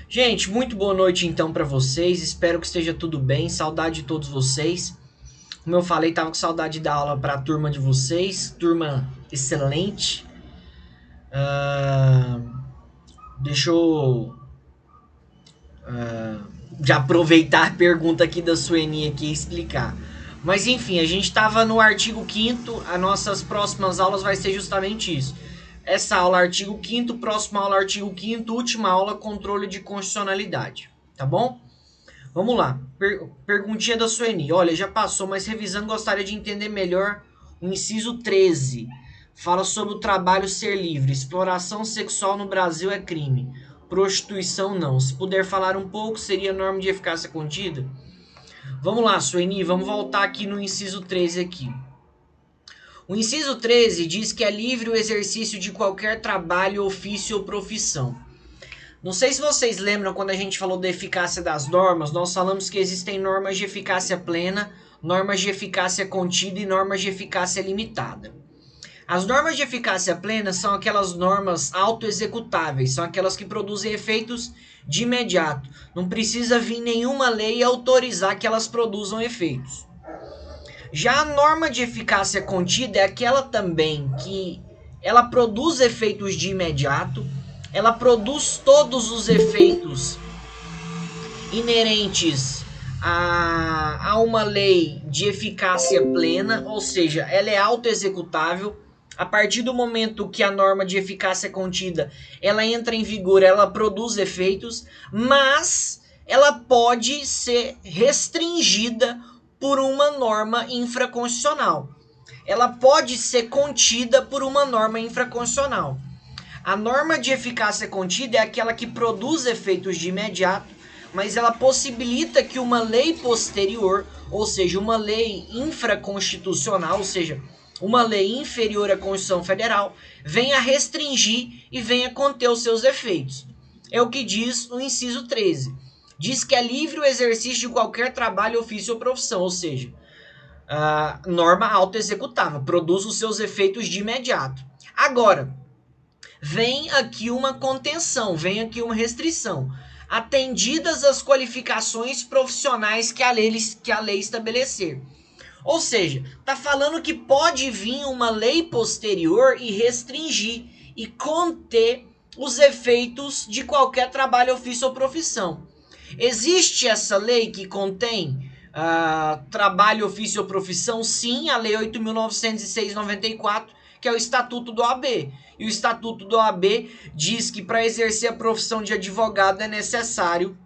Gente, muito boa noite então para vocês. Espero que esteja tudo bem. Saudade de todos vocês. Como eu falei, tava com saudade da aula para a turma de vocês. Turma excelente. Ah, deixa eu já aproveitar a pergunta aqui da Sueni aqui e explicar. Mas enfim, a gente estava no artigo 5º, as nossas próximas aulas vai ser justamente isso. Essa aula artigo 5º, próxima aula artigo 5º, última aula controle de constitucionalidade, tá bom? Vamos lá. Perguntinha da Sueni. Olha, já passou, mas revisando gostaria de entender melhor o inciso 13. Fala sobre o trabalho ser livre. Exploração sexual no Brasil é crime. Prostituição não. Se puder falar um pouco, seria norma de eficácia contida? Vamos lá, Sueni, vamos voltar aqui no inciso 13 aqui. O inciso 13 diz que é livre o exercício de qualquer trabalho, ofício ou profissão. Não sei se vocês lembram quando a gente falou da eficácia das normas, nós falamos que existem normas de eficácia plena, normas de eficácia contida e normas de eficácia limitada. As normas de eficácia plena são aquelas normas autoexecutáveis, são aquelas que produzem efeitos de imediato. Não precisa vir nenhuma lei autorizar que elas produzam efeitos. Já a norma de eficácia contida é aquela também que ela produz efeitos de imediato, ela produz todos os efeitos inerentes a uma lei de eficácia plena, ou seja, ela é autoexecutável. A partir do momento que a norma de eficácia contida ela entra em vigor, ela produz efeitos, mas ela pode ser restringida por uma norma infraconstitucional. Ela pode ser contida por uma norma infraconstitucional. A norma de eficácia contida é aquela que produz efeitos de imediato, mas ela possibilita que uma lei posterior, ou seja, uma lei infraconstitucional, ou seja, uma lei inferior à Constituição Federal, venha restringir e venha conter os seus efeitos. É o que diz o inciso 13. Diz que é livre o exercício de qualquer trabalho, ofício ou profissão, ou seja, a norma autoexecutável, produz os seus efeitos de imediato. Agora, vem aqui uma contenção, vem aqui uma restrição. Atendidas as qualificações profissionais que a lei estabelecer. Ou seja, tá falando que pode vir uma lei posterior e restringir e conter os efeitos de qualquer trabalho, ofício ou profissão. Existe essa lei que contém trabalho, ofício ou profissão? Sim, a Lei 8.906/94, que é o Estatuto do OAB. E o Estatuto do OAB diz que para exercer a profissão de advogado é necessário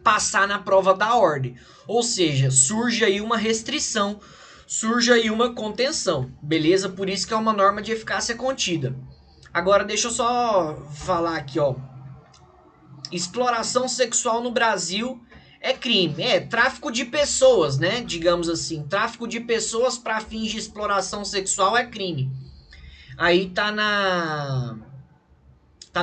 passar na prova da ordem. Ou seja, surge aí uma restrição, surge aí uma contenção, beleza? Por isso que é uma norma de eficácia contida. Agora deixa eu só falar aqui, ó. Exploração sexual no Brasil é crime. É tráfico de pessoas, né? Digamos assim, tráfico de pessoas para fins de exploração sexual é crime. Aí tá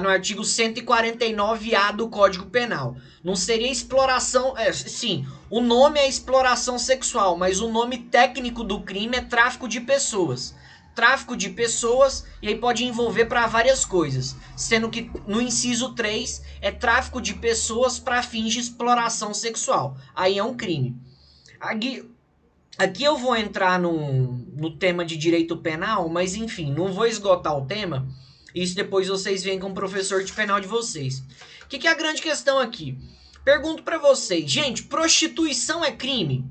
no artigo 149A do Código Penal. Não seria exploração, sim, o nome é exploração sexual, mas o nome técnico do crime é tráfico de pessoas. Tráfico de pessoas, e aí pode envolver para várias coisas, sendo que no inciso 3 é tráfico de pessoas para fins de exploração sexual. Aí é um crime. Aqui eu vou entrar no tema de direito penal, mas enfim, não vou esgotar o tema. Isso depois vocês veem com o professor de penal de vocês. O que é a grande questão aqui? Pergunto para vocês, gente, prostituição é crime?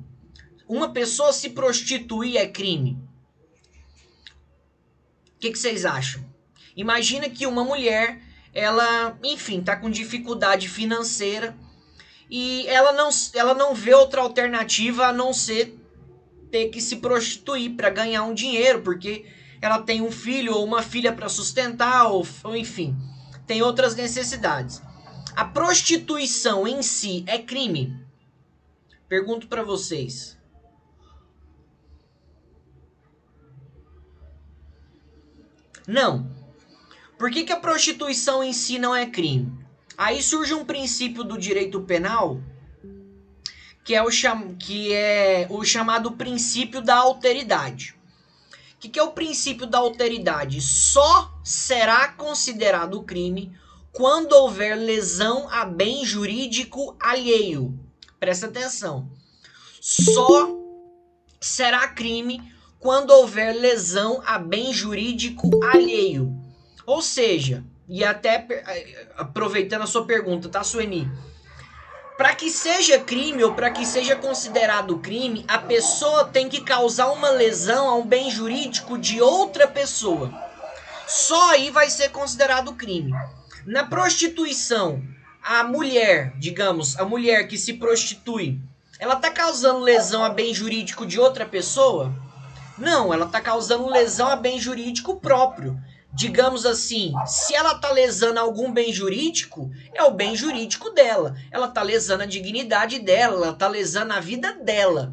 Uma pessoa se prostituir é crime? O que vocês acham? Imagina que uma mulher, ela, enfim, tá com dificuldade financeira e ela não vê outra alternativa a não ser ter que se prostituir para ganhar um dinheiro, porque ela tem um filho ou uma filha para sustentar, ou enfim, tem outras necessidades. A prostituição em si é crime? Pergunto para vocês. Não. Por que a prostituição em si não é crime? Aí surge um princípio do direito penal que é o chamado princípio da alteridade. O que é o princípio da alteridade? Só será considerado crime quando houver lesão a bem jurídico alheio. Presta atenção. Só será crime quando houver lesão a bem jurídico alheio. Ou seja, e até aproveitando a sua pergunta, tá, Sueni? Para que seja crime ou para que seja considerado crime, a pessoa tem que causar uma lesão a um bem jurídico de outra pessoa. Só aí vai ser considerado crime. Na prostituição, a mulher, digamos, a mulher que se prostitui, ela tá causando lesão a bem jurídico de outra pessoa? Não, ela tá causando lesão a bem jurídico próprio. Digamos assim, se ela tá lesando algum bem jurídico, é o bem jurídico dela. Ela tá lesando a dignidade dela, ela tá lesando a vida dela.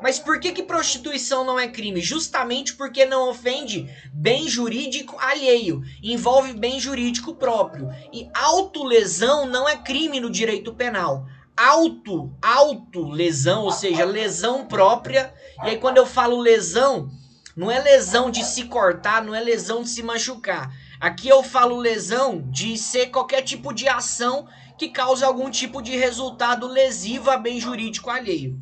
Mas por que prostituição não é crime? Justamente porque não ofende bem jurídico alheio, envolve bem jurídico próprio. E autolesão não é crime no direito penal. Autolesão, ou seja, lesão própria. E aí quando eu falo lesão, não é lesão de se cortar, não é lesão de se machucar. Aqui eu falo lesão de ser qualquer tipo de ação que cause algum tipo de resultado lesivo a bem jurídico alheio.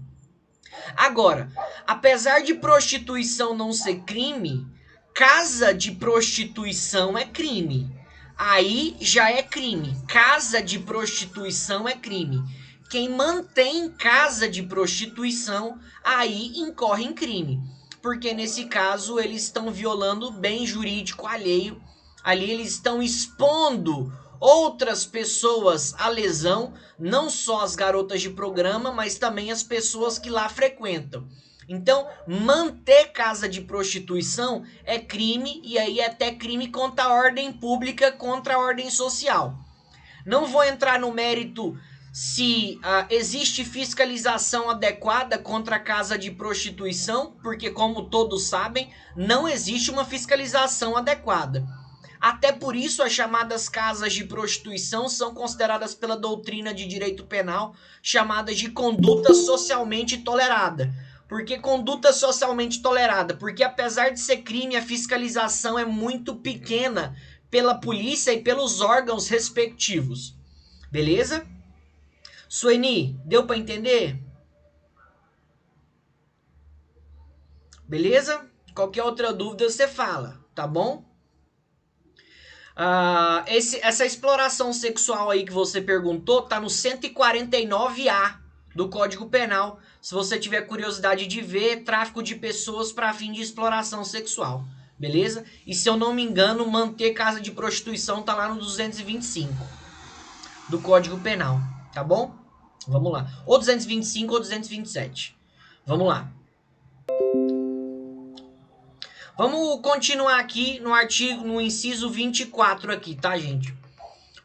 Agora, apesar de prostituição não ser crime, casa de prostituição é crime. Aí já é crime. Casa de prostituição é crime. Quem mantém casa de prostituição, aí incorre em crime. Porque nesse caso eles estão violando o bem jurídico alheio. Ali eles estão expondo outras pessoas à lesão, não só as garotas de programa, mas também as pessoas que lá frequentam. Então, manter casa de prostituição é crime, e aí é até crime contra a ordem pública, contra a ordem social. Não vou entrar no mérito se existe fiscalização adequada contra a casa de prostituição, porque como todos sabem, não existe uma fiscalização adequada. Até por isso, as chamadas casas de prostituição são consideradas pela doutrina de direito penal chamadas de conduta socialmente tolerada. Por que conduta socialmente tolerada? Porque apesar de ser crime, a fiscalização é muito pequena pela polícia e pelos órgãos respectivos. Beleza? Sueni, deu para entender? Beleza? Qualquer outra dúvida você fala, tá bom? Essa exploração sexual aí que você perguntou tá no 149A do Código Penal. Se você tiver curiosidade de ver, tráfico de pessoas para fim de exploração sexual, beleza? E se eu não me engano, manter casa de prostituição tá lá no 225 do Código Penal, tá bom? Vamos lá. Ou 225 ou 227. Vamos lá. Vamos continuar aqui no artigo, no inciso 24 aqui, tá, gente?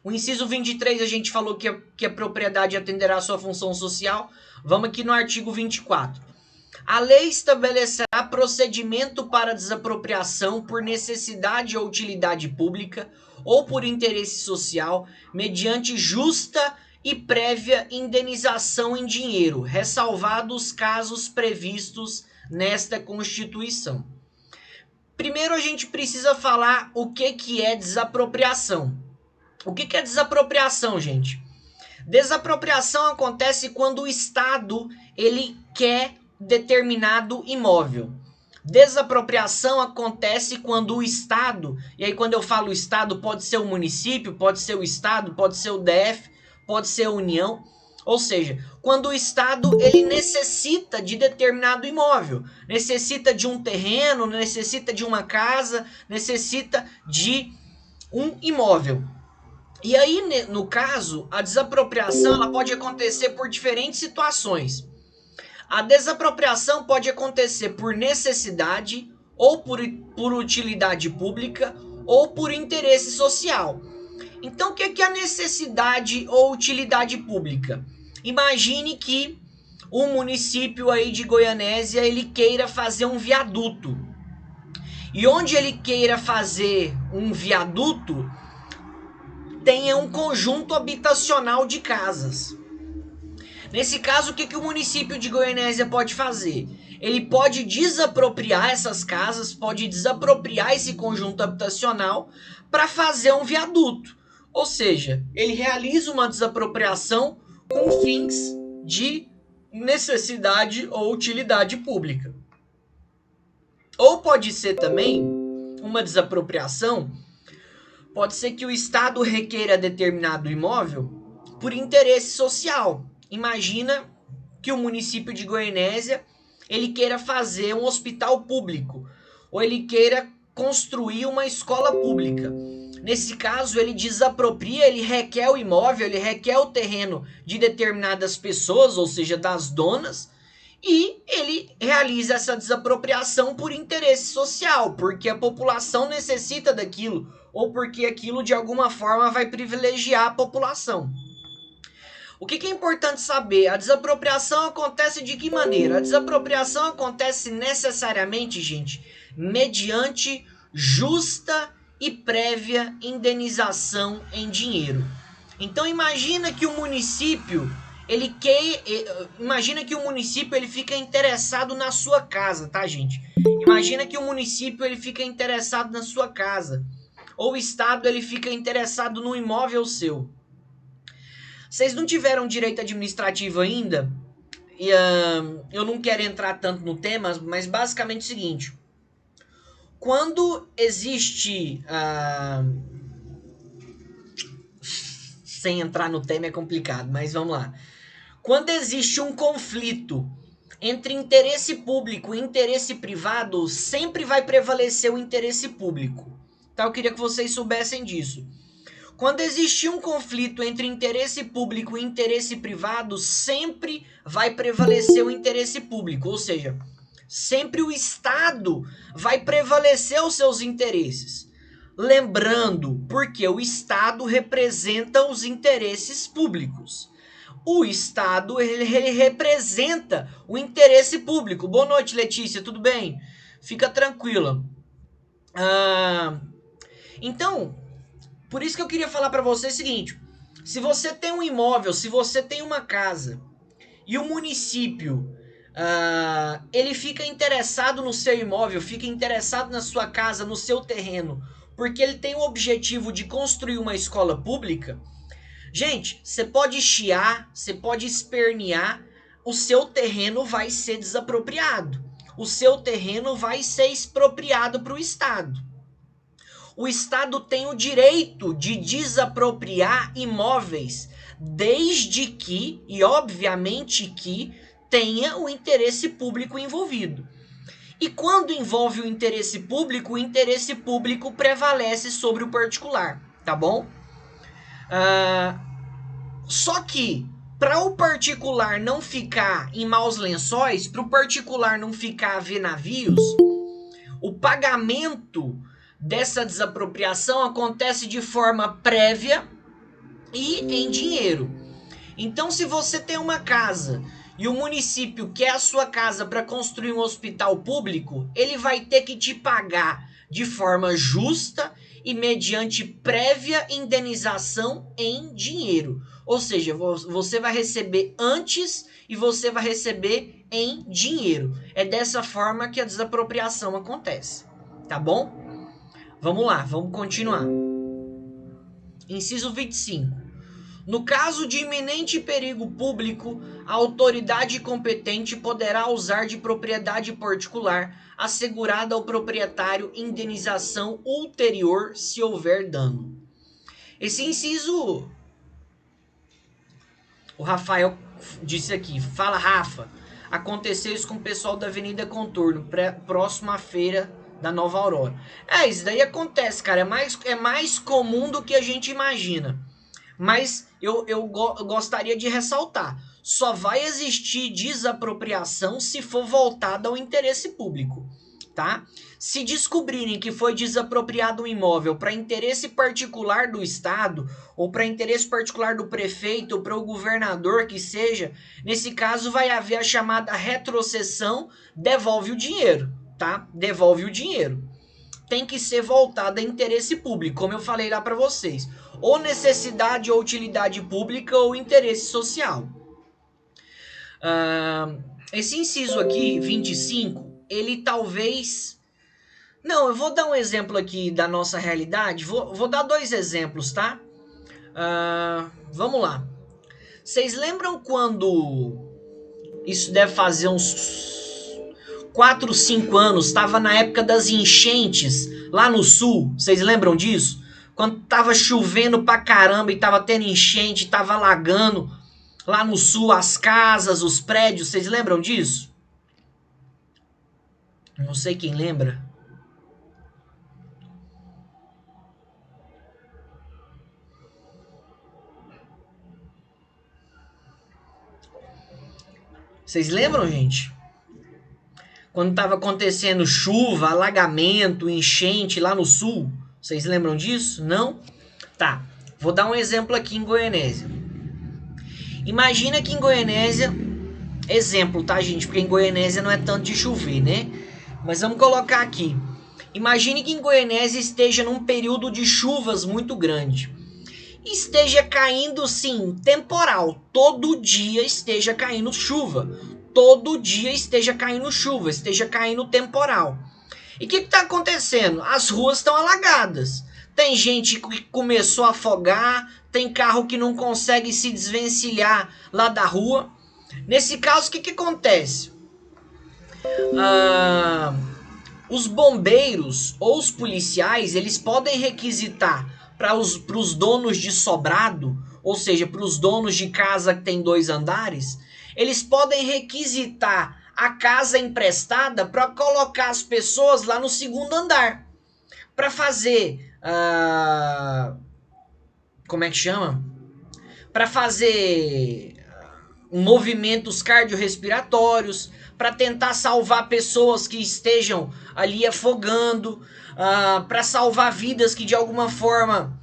O inciso 23 a gente falou que a propriedade atenderá à sua função social. Vamos aqui no artigo 24. A lei estabelecerá procedimento para desapropriação por necessidade ou utilidade pública ou por interesse social, mediante justa e prévia indenização em dinheiro, ressalvados os casos previstos nesta Constituição. Primeiro a gente precisa falar o que é desapropriação. O que é desapropriação, gente? Desapropriação acontece quando o Estado ele quer determinado imóvel. Desapropriação acontece quando o Estado, e aí quando eu falo Estado, pode ser o município, pode ser o Estado, pode ser o DF, pode ser a União. Ou seja, quando o Estado ele necessita de determinado imóvel, necessita de um terreno, necessita de uma casa, necessita de um imóvel. E aí, no caso, a desapropriação ela pode acontecer por diferentes situações. A desapropriação pode acontecer por necessidade, ou por utilidade pública, ou por interesse social. Então, o que é a necessidade ou utilidade pública? Imagine que um município aí de Goianésia ele queira fazer um viaduto. E onde ele queira fazer um viaduto, tenha um conjunto habitacional de casas. Nesse caso, o que o município de Goianésia pode fazer? Ele pode desapropriar essas casas, pode desapropriar esse conjunto habitacional para fazer um viaduto. Ou seja, ele realiza uma desapropriação com fins de necessidade ou utilidade pública. Ou pode ser também uma desapropriação, pode ser que o Estado requeira determinado imóvel por interesse social. Imagina que o município de Goianésia ele queira fazer um hospital público, ou ele queira construir uma escola pública. Nesse caso, ele desapropria, ele requer o imóvel, ele requer o terreno de determinadas pessoas, ou seja, das donas, e ele realiza essa desapropriação por interesse social, porque a população necessita daquilo, ou porque aquilo de alguma forma vai privilegiar a população. O que é importante saber? A desapropriação acontece de que maneira? A desapropriação acontece necessariamente, gente, mediante justa e prévia indenização em dinheiro. Então imagina que o município ele fica interessado na sua casa, tá, gente? Imagina que o município ele fica interessado na sua casa, ou o estado ele fica interessado no imóvel seu. Vocês não tiveram direito administrativo ainda? E, eu não quero entrar tanto no tema, mas basicamente é o seguinte. Quando existe... sem entrar no tema é complicado, mas vamos lá. Quando existe um conflito entre interesse público e interesse privado, sempre vai prevalecer o interesse público. Tá? Eu queria que vocês soubessem disso. Quando existe um conflito entre interesse público e interesse privado, sempre vai prevalecer o interesse público, ou seja, sempre o Estado vai prevalecer os seus interesses. Lembrando, porque o Estado representa os interesses públicos. O Estado ele representa o interesse público. Boa noite, Letícia, tudo bem? Fica tranquila. Então... Por isso que eu queria falar para você o seguinte, se você tem um imóvel, se você tem uma casa e o município ele fica interessado no seu imóvel, fica interessado na sua casa, no seu terreno, porque ele tem o objetivo de construir uma escola pública, gente, você pode chiar, você pode espernear, o seu terreno vai ser desapropriado, o seu terreno vai ser expropriado para o Estado. O Estado tem o direito de desapropriar imóveis, desde que, e obviamente que, tenha o interesse público envolvido. E quando envolve o interesse público prevalece sobre o particular, tá bom? Só que, para o particular não ficar em maus lençóis, para o particular não ficar a ver navios, o pagamento dessa desapropriação acontece de forma prévia e em dinheiro. Então, se você tem uma casa e o município quer a sua casa para construir um hospital público, ele vai ter que te pagar de forma justa e mediante prévia indenização em dinheiro. Ou seja, você vai receber antes e você vai receber em dinheiro. É dessa forma que a desapropriação acontece, tá bom? Vamos lá, vamos continuar. Inciso 25. No caso de iminente perigo público, a autoridade competente poderá usar de propriedade particular assegurada ao proprietário indenização ulterior se houver dano. Esse inciso, o Rafael disse aqui, fala Rafa, aconteceu isso com o pessoal da Avenida Contorno, próximo à feira da Nova Aurora. Isso daí acontece, cara, é mais comum do que a gente imagina. Mas eu gostaria de ressaltar, só vai existir desapropriação se for voltada ao interesse público, tá? Se descobrirem que foi desapropriado um imóvel para interesse particular do Estado, ou para interesse particular do prefeito, ou para o governador que seja, nesse caso vai haver a chamada retrocessão, devolve o dinheiro. Tá? Devolve o dinheiro. Tem que ser voltada a interesse público, como eu falei lá para vocês. Ou necessidade ou utilidade pública ou interesse social. Esse inciso aqui, 25, ele talvez... Não, eu vou dar um exemplo aqui da nossa realidade. Vou dar dois exemplos, tá? Vamos lá. Vocês lembram quando... Isso deve fazer uns 4, 5 anos. Estava na época das enchentes lá no sul. Vocês lembram disso? Quando tava chovendo pra caramba e tava tendo enchente, tava alagando lá no sul as casas, os prédios. Vocês lembram disso? Não sei quem lembra. Vocês lembram, gente? Quando tava acontecendo chuva, alagamento, enchente lá no sul. Vocês lembram disso? Não? Tá. Vou dar um exemplo aqui em Goianésia. Imagina que em Goianésia, exemplo, tá, gente? Porque em Goianésia não é tanto de chover, né? Mas vamos colocar aqui. Imagine que em Goianésia esteja num período de chuvas muito grande. Esteja caindo, sim, temporal. Todo dia esteja caindo chuva. Todo dia esteja caindo chuva, esteja caindo temporal. E o que está acontecendo? As ruas estão alagadas. Tem gente que começou a afogar, tem carro que não consegue se desvencilhar lá da rua. Nesse caso, o que acontece? Os bombeiros ou os policiais, eles podem requisitar para os donos de sobrado, ou seja, para os donos de casa que tem 2 andares, eles podem requisitar a casa emprestada para colocar as pessoas lá no 2º andar, para fazer, como é que chama? Para fazer movimentos cardiorrespiratórios, para tentar salvar pessoas que estejam ali afogando, para salvar vidas que de alguma forma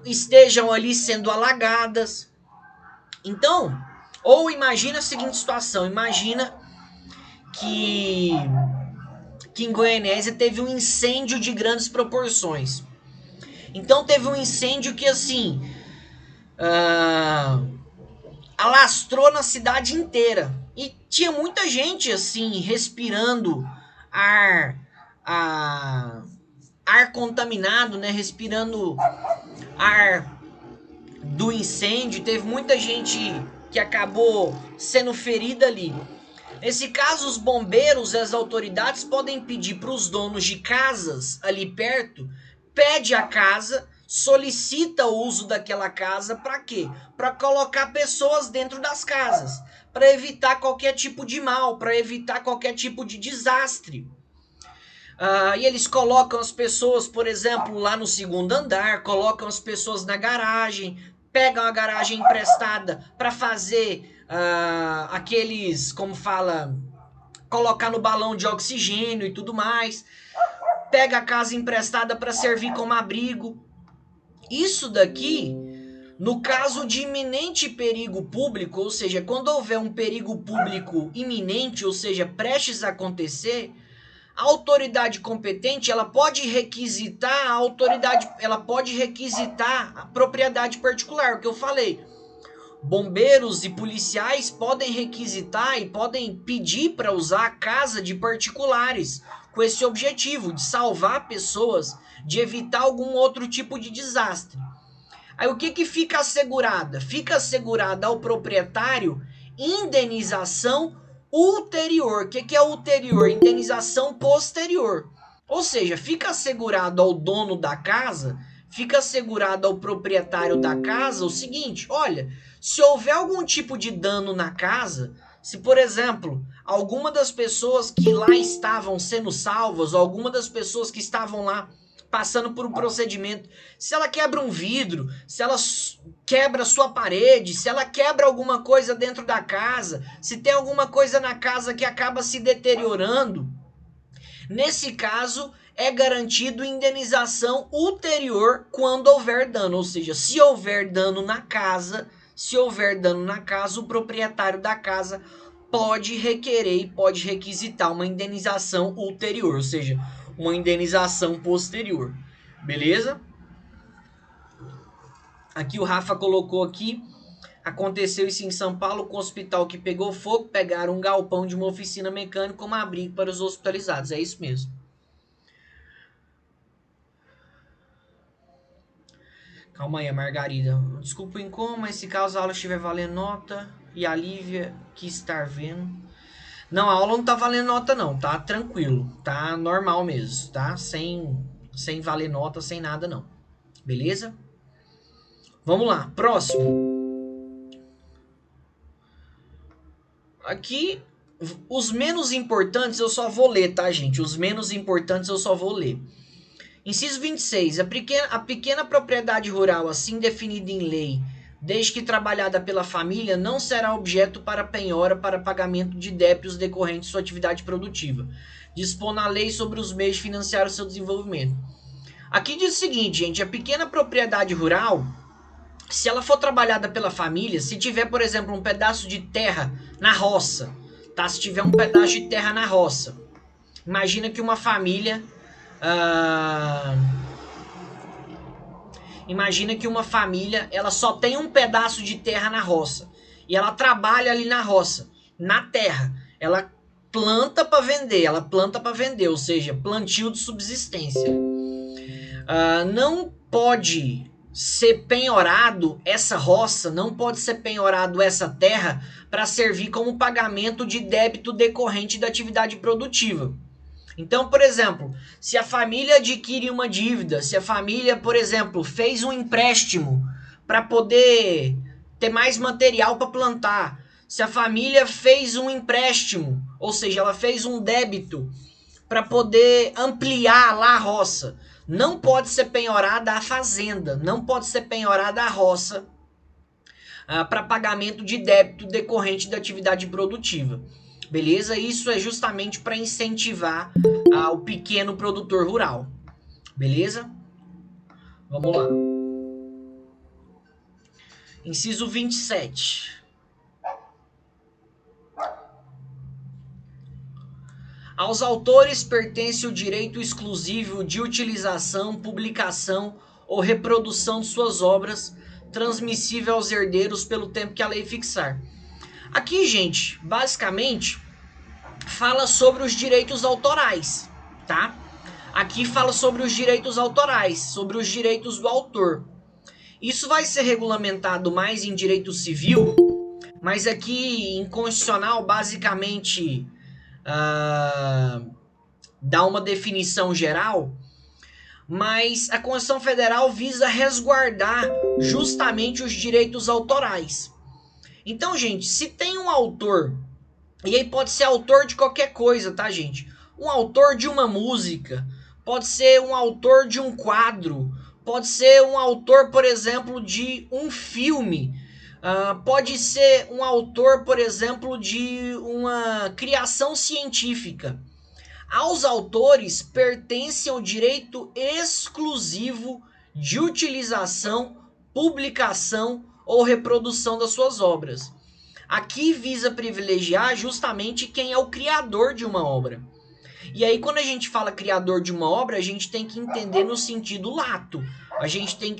estejam ali sendo alagadas. Então, ou imagina a seguinte situação, imagina que em Goianésia teve um incêndio de grandes proporções. Então teve um incêndio que assim alastrou na cidade inteira. E tinha muita gente assim respirando ar ar contaminado, né? Respirando ar do incêndio. Teve muita gente que acabou sendo ferida ali. Nesse caso, os bombeiros e as autoridades podem pedir para os donos de casas ali perto, pede a casa, solicita o uso daquela casa para quê? Para colocar pessoas dentro das casas, para evitar qualquer tipo de mal, para evitar qualquer tipo de desastre. E eles colocam as pessoas, por exemplo, lá no 2º andar, colocam as pessoas na garagem, pegam a garagem emprestada para fazer aqueles, como fala, colocar no balão de oxigênio e tudo mais. Pega a casa emprestada para servir como abrigo. Isso daqui, no caso de iminente perigo público, ou seja, quando houver um perigo público iminente, ou seja, prestes a acontecer, a autoridade competente, ela pode requisitar a propriedade particular, o que eu falei. Bombeiros e policiais podem requisitar e podem pedir para usar a casa de particulares com esse objetivo de salvar pessoas, de evitar algum outro tipo de desastre. Aí o que fica assegurada? Fica assegurada ao proprietário indenização ulterior. O que é ulterior? Indenização posterior. Ou seja, fica assegurado ao dono da casa, fica assegurado ao proprietário da casa o seguinte: olha, se houver algum tipo de dano na casa, se por exemplo, alguma das pessoas que lá estavam sendo salvas, ou alguma das pessoas que estavam lá passando por um procedimento, se ela quebra um vidro, se ela quebra sua parede, se ela quebra alguma coisa dentro da casa, se tem alguma coisa na casa que acaba se deteriorando, nesse caso é garantido indenização ulterior quando houver dano, ou seja, se houver dano na casa, o proprietário da casa pode requerer e pode requisitar uma indenização ulterior, ou seja, uma indenização posterior. Beleza? Aqui o Rafa colocou aqui: aconteceu isso em São Paulo com o hospital que pegou fogo, pegaram um galpão de uma oficina mecânica como abrigo para os hospitalizados. É isso mesmo. Calma aí, a Margarida. Desculpa o incômodo, mas se caso a aula estiver valendo nota e a Lívia que estar vendo. Não, a aula não tá valendo nota não, tá tranquilo, tá normal mesmo, tá? Sem valer nota, sem nada não. Beleza? Vamos lá, próximo. Aqui, os menos importantes eu só vou ler, tá, gente? Os menos importantes eu só vou ler. Inciso 26. A pequena propriedade rural, assim definida em lei, desde que trabalhada pela família, não será objeto para penhora para pagamento de débitos decorrentes de sua atividade produtiva. Dispor na lei sobre os meios de financiar o seu desenvolvimento. Aqui diz o seguinte, gente, a pequena propriedade rural, se ela for trabalhada pela família, se tiver, por exemplo, um pedaço de terra na roça, tá? Se tiver um pedaço de terra na roça, imagina que uma família... imagina que uma família, ela só tem um pedaço de terra na roça. E ela trabalha ali na roça, na terra. Ela planta para vender, ou seja, plantio de subsistência. Não pode ser penhorado essa roça, não pode ser penhorado essa terra para servir como pagamento de débito decorrente da atividade produtiva. Então, por exemplo, se a família adquire uma dívida, se a família, por exemplo, fez um empréstimo para poder ter mais material para plantar, se a família fez um empréstimo, ou seja, ela fez um débito para poder ampliar lá a roça, não pode ser penhorada a fazenda, não pode ser penhorada a roça para pagamento de débito decorrente da atividade produtiva. Beleza? Isso é justamente para incentivar o pequeno produtor rural. Beleza? Vamos lá. Inciso 27. Aos autores pertence o direito exclusivo de utilização, publicação ou reprodução de suas obras, transmissível aos herdeiros pelo tempo que a lei fixar. Aqui, gente, basicamente fala sobre os direitos autorais, tá? Aqui fala sobre os direitos autorais, sobre os direitos do autor. Isso vai ser regulamentado mais em direito civil, mas aqui em constitucional, basicamente, dá uma definição geral, mas a Constituição Federal visa resguardar justamente os direitos autorais. Então, gente, se tem um autor, e aí pode ser autor de qualquer coisa, tá, gente? Um autor de uma música, pode ser um autor de um quadro, pode ser um autor, por exemplo, de um filme, pode ser um autor, por exemplo, de uma criação científica. Aos autores pertence o direito exclusivo de utilização, publicação ou reprodução das suas obras. Aqui visa privilegiar justamente quem é o criador de uma obra. E aí, quando a gente fala criador de uma obra, a gente tem que entender no sentido lato. A gente tem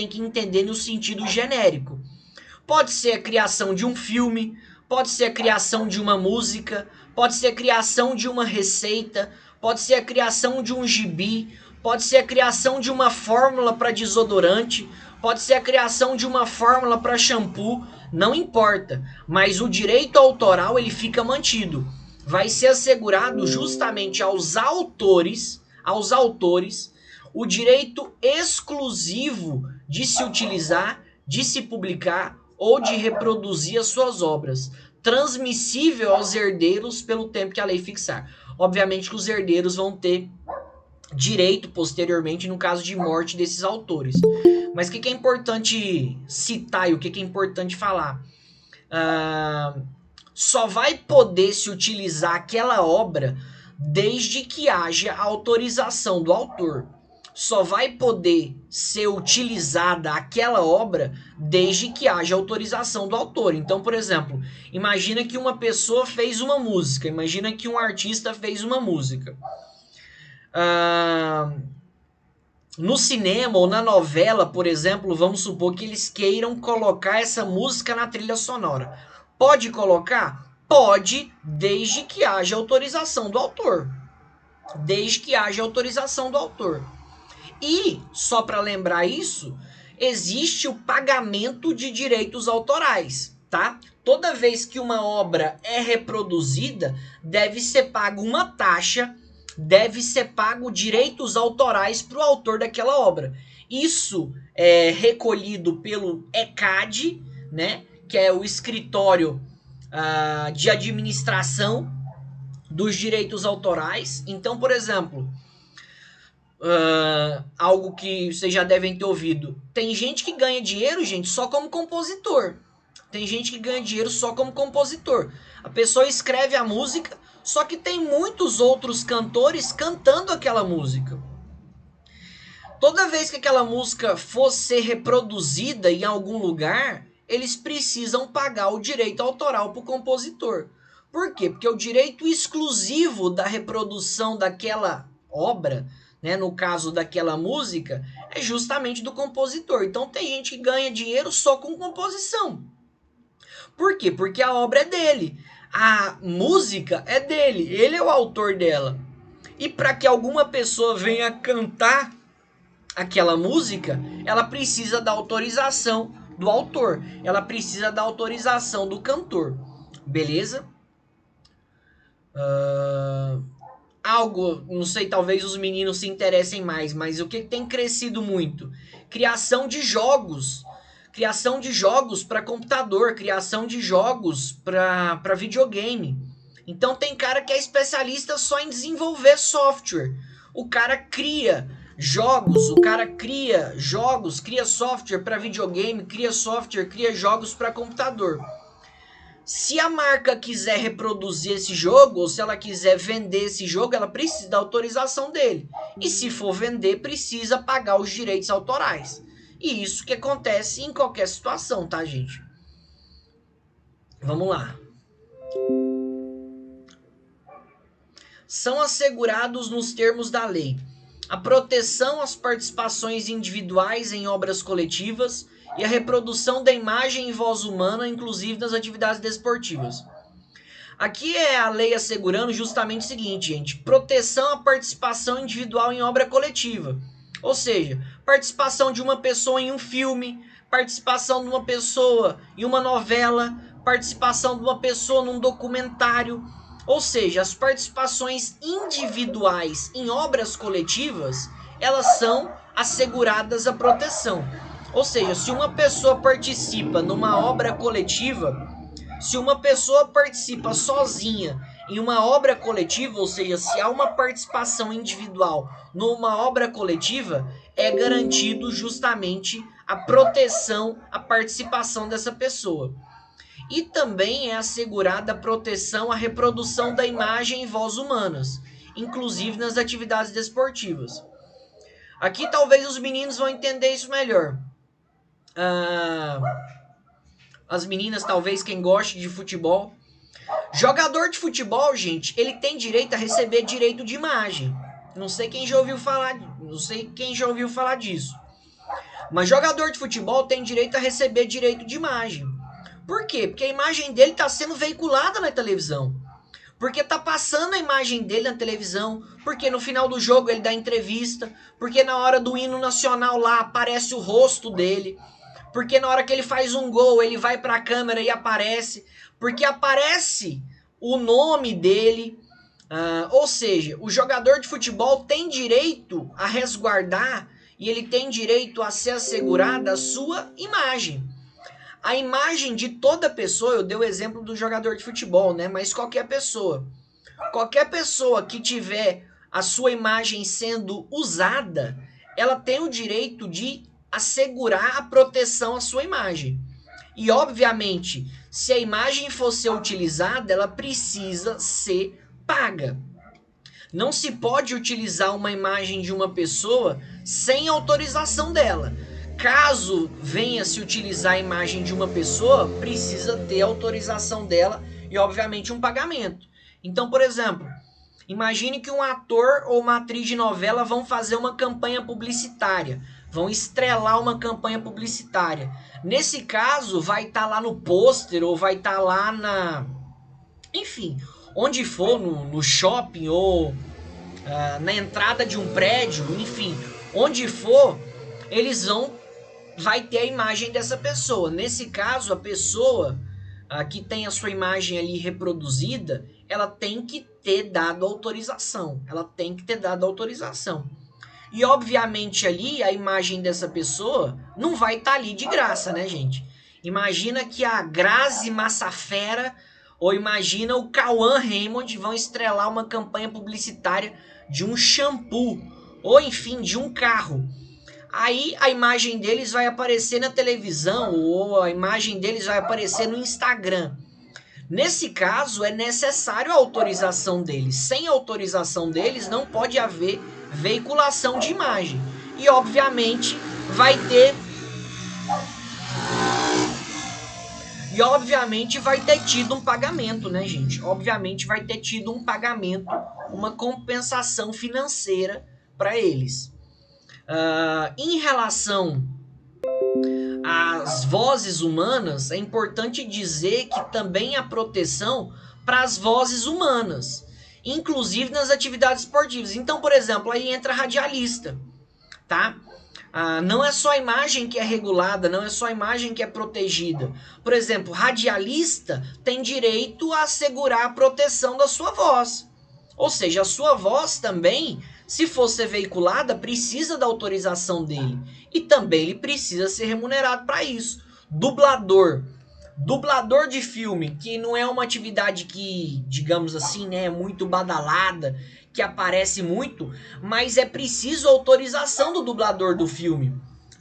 que entender no sentido genérico. Pode ser a criação de um filme, pode ser a criação de uma música, pode ser a criação de uma receita, pode ser a criação de um gibi, pode ser a criação de uma fórmula para desodorante, pode ser a criação de uma fórmula para shampoo, não importa. Mas o direito autoral ele fica mantido. Vai ser assegurado justamente aos autores, o direito exclusivo de se utilizar, de se publicar ou de reproduzir as suas obras, transmissível aos herdeiros pelo tempo que a lei fixar. Obviamente que os herdeiros vão ter direito posteriormente no caso de morte desses autores. Mas o que é importante citar e o que é importante falar? Só vai poder se utilizar aquela obra desde que haja autorização do autor. Só vai poder ser utilizada aquela obra desde que haja autorização do autor. Então, por exemplo, imagina que uma pessoa fez uma música, imagina que um artista fez uma música. No cinema ou na novela, por exemplo, vamos supor que eles queiram colocar essa música na trilha sonora. Pode colocar? Pode, desde que haja autorização do autor. Desde que haja autorização do autor. E, só para lembrar isso, existe o pagamento de direitos autorais, tá? Toda vez que uma obra é reproduzida, deve ser pago uma taxa, deve ser pago direitos autorais para o autor daquela obra. Isso é recolhido pelo ECAD, né? Que é o escritório de administração dos direitos autorais. Então, por exemplo, algo que vocês já devem ter ouvido. Tem gente que ganha dinheiro, gente, só como compositor. Tem gente que ganha dinheiro só como compositor. A pessoa escreve a música, só que tem muitos outros cantores cantando aquela música. Toda vez que aquela música for ser reproduzida em algum lugar, eles precisam pagar o direito autoral para o compositor. Por quê? Porque o direito exclusivo da reprodução daquela obra, né, no caso daquela música, é justamente do compositor. Então tem gente que ganha dinheiro só com composição. Por quê? Porque a obra é dele. A música é dele. Ele é o autor dela. E para que alguma pessoa venha cantar aquela música, ela precisa da autorização do autor. Ela precisa da autorização do cantor. Beleza? Algo, não sei, talvez os meninos se interessem mais, mas o que tem crescido muito? Criação de jogos. Criação de jogos para computador, criação de jogos para videogame. Então tem cara que é especialista só em desenvolver software. O cara cria jogos, cria software para videogame, cria software, cria jogos para computador. Se a marca quiser reproduzir esse jogo, ou se ela quiser vender esse jogo, ela precisa da autorização dele. E se for vender, precisa pagar os direitos autorais. E isso que acontece em qualquer situação, tá, gente? Vamos lá. São assegurados nos termos da lei a proteção às participações individuais em obras coletivas e a reprodução da imagem e voz humana, inclusive nas atividades desportivas. Aqui é a lei assegurando justamente o seguinte, gente: proteção à participação individual em obra coletiva. Ou seja, participação de uma pessoa em um filme, participação de uma pessoa em uma novela, participação de uma pessoa num documentário. Ou seja, as participações individuais em obras coletivas, elas são asseguradas a proteção. Ou seja, se uma pessoa participa numa obra coletiva, se uma pessoa participa sozinha em uma obra coletiva, ou seja, se há uma participação individual numa obra coletiva, é garantido justamente a proteção, a participação dessa pessoa. E também é assegurada a proteção à reprodução da imagem e voz humanas, inclusive nas atividades desportivas. Aqui talvez os meninos vão entender isso melhor. As meninas, talvez, quem goste de futebol. Jogador de futebol, gente, ele tem direito a receber direito de imagem. Não sei quem já ouviu falar disso. Mas jogador de futebol tem direito a receber direito de imagem. Por quê? Porque a imagem dele está sendo veiculada na televisão. Porque está passando a imagem dele na televisão. Porque no final do jogo ele dá entrevista. Porque na hora do hino nacional lá aparece o rosto dele. Porque na hora que ele faz um gol, ele vai para a câmera e aparece. Porque aparece o nome dele. Ou seja, o jogador de futebol tem direito a resguardar e ele tem direito a ser assegurada a sua imagem. A imagem de toda pessoa, eu dei o exemplo do jogador de futebol, né? Mas qualquer pessoa que tiver a sua imagem sendo usada, ela tem o direito de assegurar a proteção à sua imagem. E, obviamente, se a imagem for ser utilizada, ela precisa ser paga. Não se pode utilizar uma imagem de uma pessoa sem autorização dela. Caso venha se utilizar a imagem de uma pessoa, precisa ter autorização dela e, obviamente, um pagamento. Então, por exemplo, imagine que um ator ou uma atriz de novela vão fazer uma campanha publicitária, vão estrelar uma campanha publicitária. Nesse caso, vai estar lá no pôster ou vai estar lá enfim, onde for, no shopping ou na entrada de um prédio, enfim, onde for, vai ter a imagem dessa pessoa. Nesse caso, a pessoa que tem a sua imagem ali reproduzida, ela tem que ter dado autorização. E obviamente ali a imagem dessa pessoa não vai estar ali de graça, né, gente? Imagina que a Grazi Massafera ou imagina o Cauã Raymond vão estrelar uma campanha publicitária de um shampoo ou enfim de um carro. Aí a imagem deles vai aparecer na televisão ou a imagem deles vai aparecer no Instagram. Nesse caso, é necessário a autorização deles. Sem autorização deles, não pode haver veiculação de imagem. E, obviamente, vai ter tido um pagamento, né, gente? Obviamente vai ter tido um pagamento, uma compensação financeira para eles. Em relação às vozes humanas, é importante dizer que também há proteção para as vozes humanas, inclusive nas atividades esportivas. Então, por exemplo, aí entra radialista, tá? Não é só a imagem que é regulada, não é só a imagem que é protegida. Por exemplo, radialista tem direito a assegurar a proteção da sua voz. Ou seja, a sua voz também, se for ser veiculada, precisa da autorização dele. E também ele precisa ser remunerado para isso. Dublador de filme, que não é uma atividade que, digamos assim, né, é muito badalada, que aparece muito, mas é preciso autorização do dublador do filme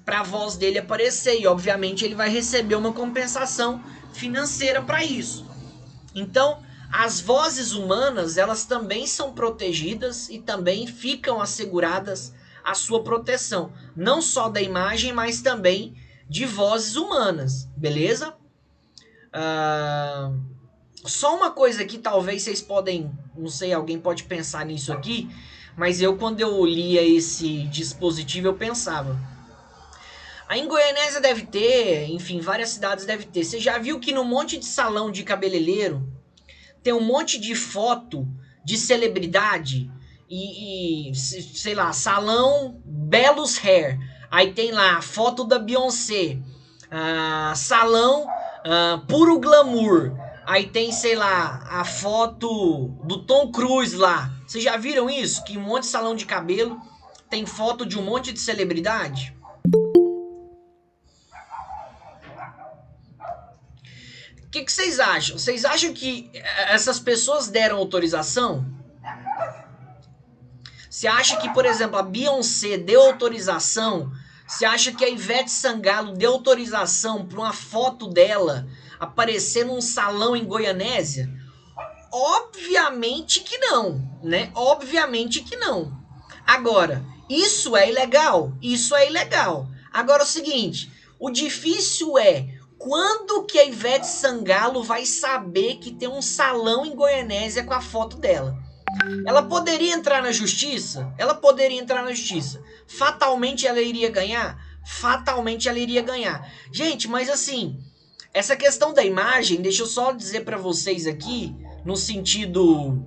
para a voz dele aparecer. E obviamente ele vai receber uma compensação financeira para isso. Então, as vozes humanas, elas também são protegidas e também ficam asseguradas a sua proteção. Não só da imagem, mas também de vozes humanas, beleza? Só uma coisa que talvez vocês podem, não sei, alguém pode pensar nisso aqui, mas quando eu lia esse dispositivo, eu pensava. Aí em Goianésia deve ter, enfim, várias cidades deve ter. Você já viu que no monte de salão de cabeleireiro tem um monte de foto de celebridade e sei lá, salão Belos Hair. Aí tem lá a foto da Beyoncé, salão Puro Glamour. Aí tem, sei lá, a foto do Tom Cruise lá. Vocês já viram isso? Que um monte de salão de cabelo tem foto de um monte de celebridade? O que vocês acham? Vocês acham que essas pessoas deram autorização? Você acha que, por exemplo, a Beyoncé deu autorização? Você acha que a Ivete Sangalo deu autorização para uma foto dela aparecer num salão em Goianésia? Obviamente que não, né? Obviamente que não. Agora, isso é ilegal? Isso é ilegal. Agora é o seguinte, o difícil é quando que a Ivete Sangalo vai saber que tem um salão em Goianésia com a foto dela? Ela poderia entrar na justiça? Ela poderia entrar na justiça. Fatalmente ela iria ganhar? Fatalmente ela iria ganhar. Gente, mas assim, essa questão da imagem, deixa eu só dizer para vocês aqui, no sentido,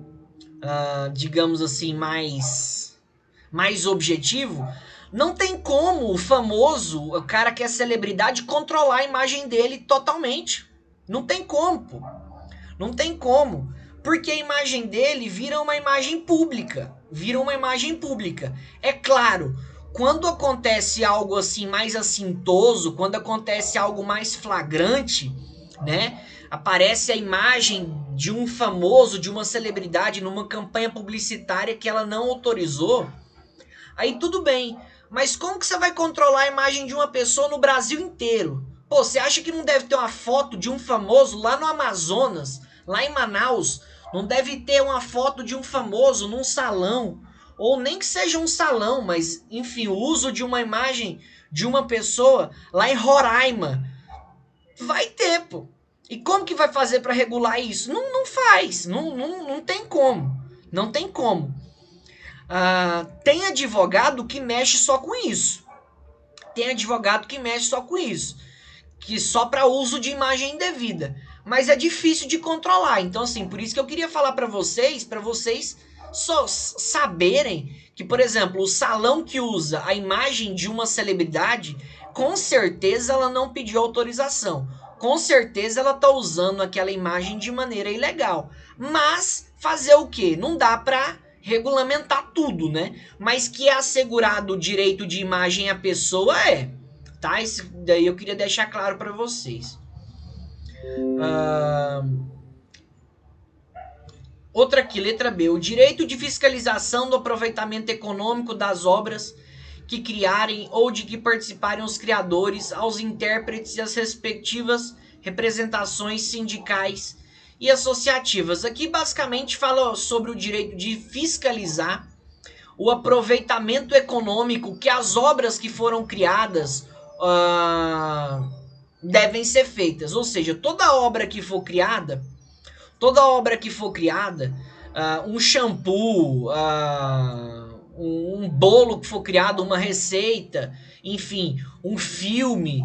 digamos assim, mais objetivo, não tem como o famoso, o cara que é celebridade, controlar a imagem dele totalmente. Não tem como, pô. Não tem como. Porque a imagem dele vira uma imagem pública. É claro, quando acontece algo assim mais assintoso, quando acontece algo mais flagrante, né? Aparece a imagem de um famoso, de uma celebridade numa campanha publicitária que ela não autorizou, aí tudo bem. Mas como que você vai controlar a imagem de uma pessoa no Brasil inteiro? Pô, você acha que não deve ter uma foto de um famoso lá no Amazonas, lá em Manaus? Não deve ter uma foto de um famoso num salão? Ou nem que seja um salão, mas enfim, o uso de uma imagem de uma pessoa lá em Roraima. Vai ter, pô. E como que vai fazer para regular isso? Não faz, não tem como. Não tem como. Tem advogado que mexe só com isso. Que só para uso de imagem indevida. Mas é difícil de controlar. Então, assim, por isso que eu queria falar para vocês só saberem que, por exemplo, o salão que usa a imagem de uma celebridade, com certeza ela não pediu autorização. Com certeza ela tá usando aquela imagem de maneira ilegal. Mas fazer o quê? Não dá para regulamentar tudo, né? Mas que é assegurado o direito de imagem à pessoa tá? Isso daí eu queria deixar claro para vocês. Outra aqui, letra B. O direito de fiscalização do aproveitamento econômico das obras que criarem ou de que participarem os criadores, aos intérpretes e às respectivas representações sindicais e associativas. Aqui basicamente fala sobre o direito de fiscalizar o aproveitamento econômico que as obras que foram criadas devem ser feitas. Ou seja, toda obra que for criada, um shampoo, um bolo que for criado, uma receita, enfim, um filme,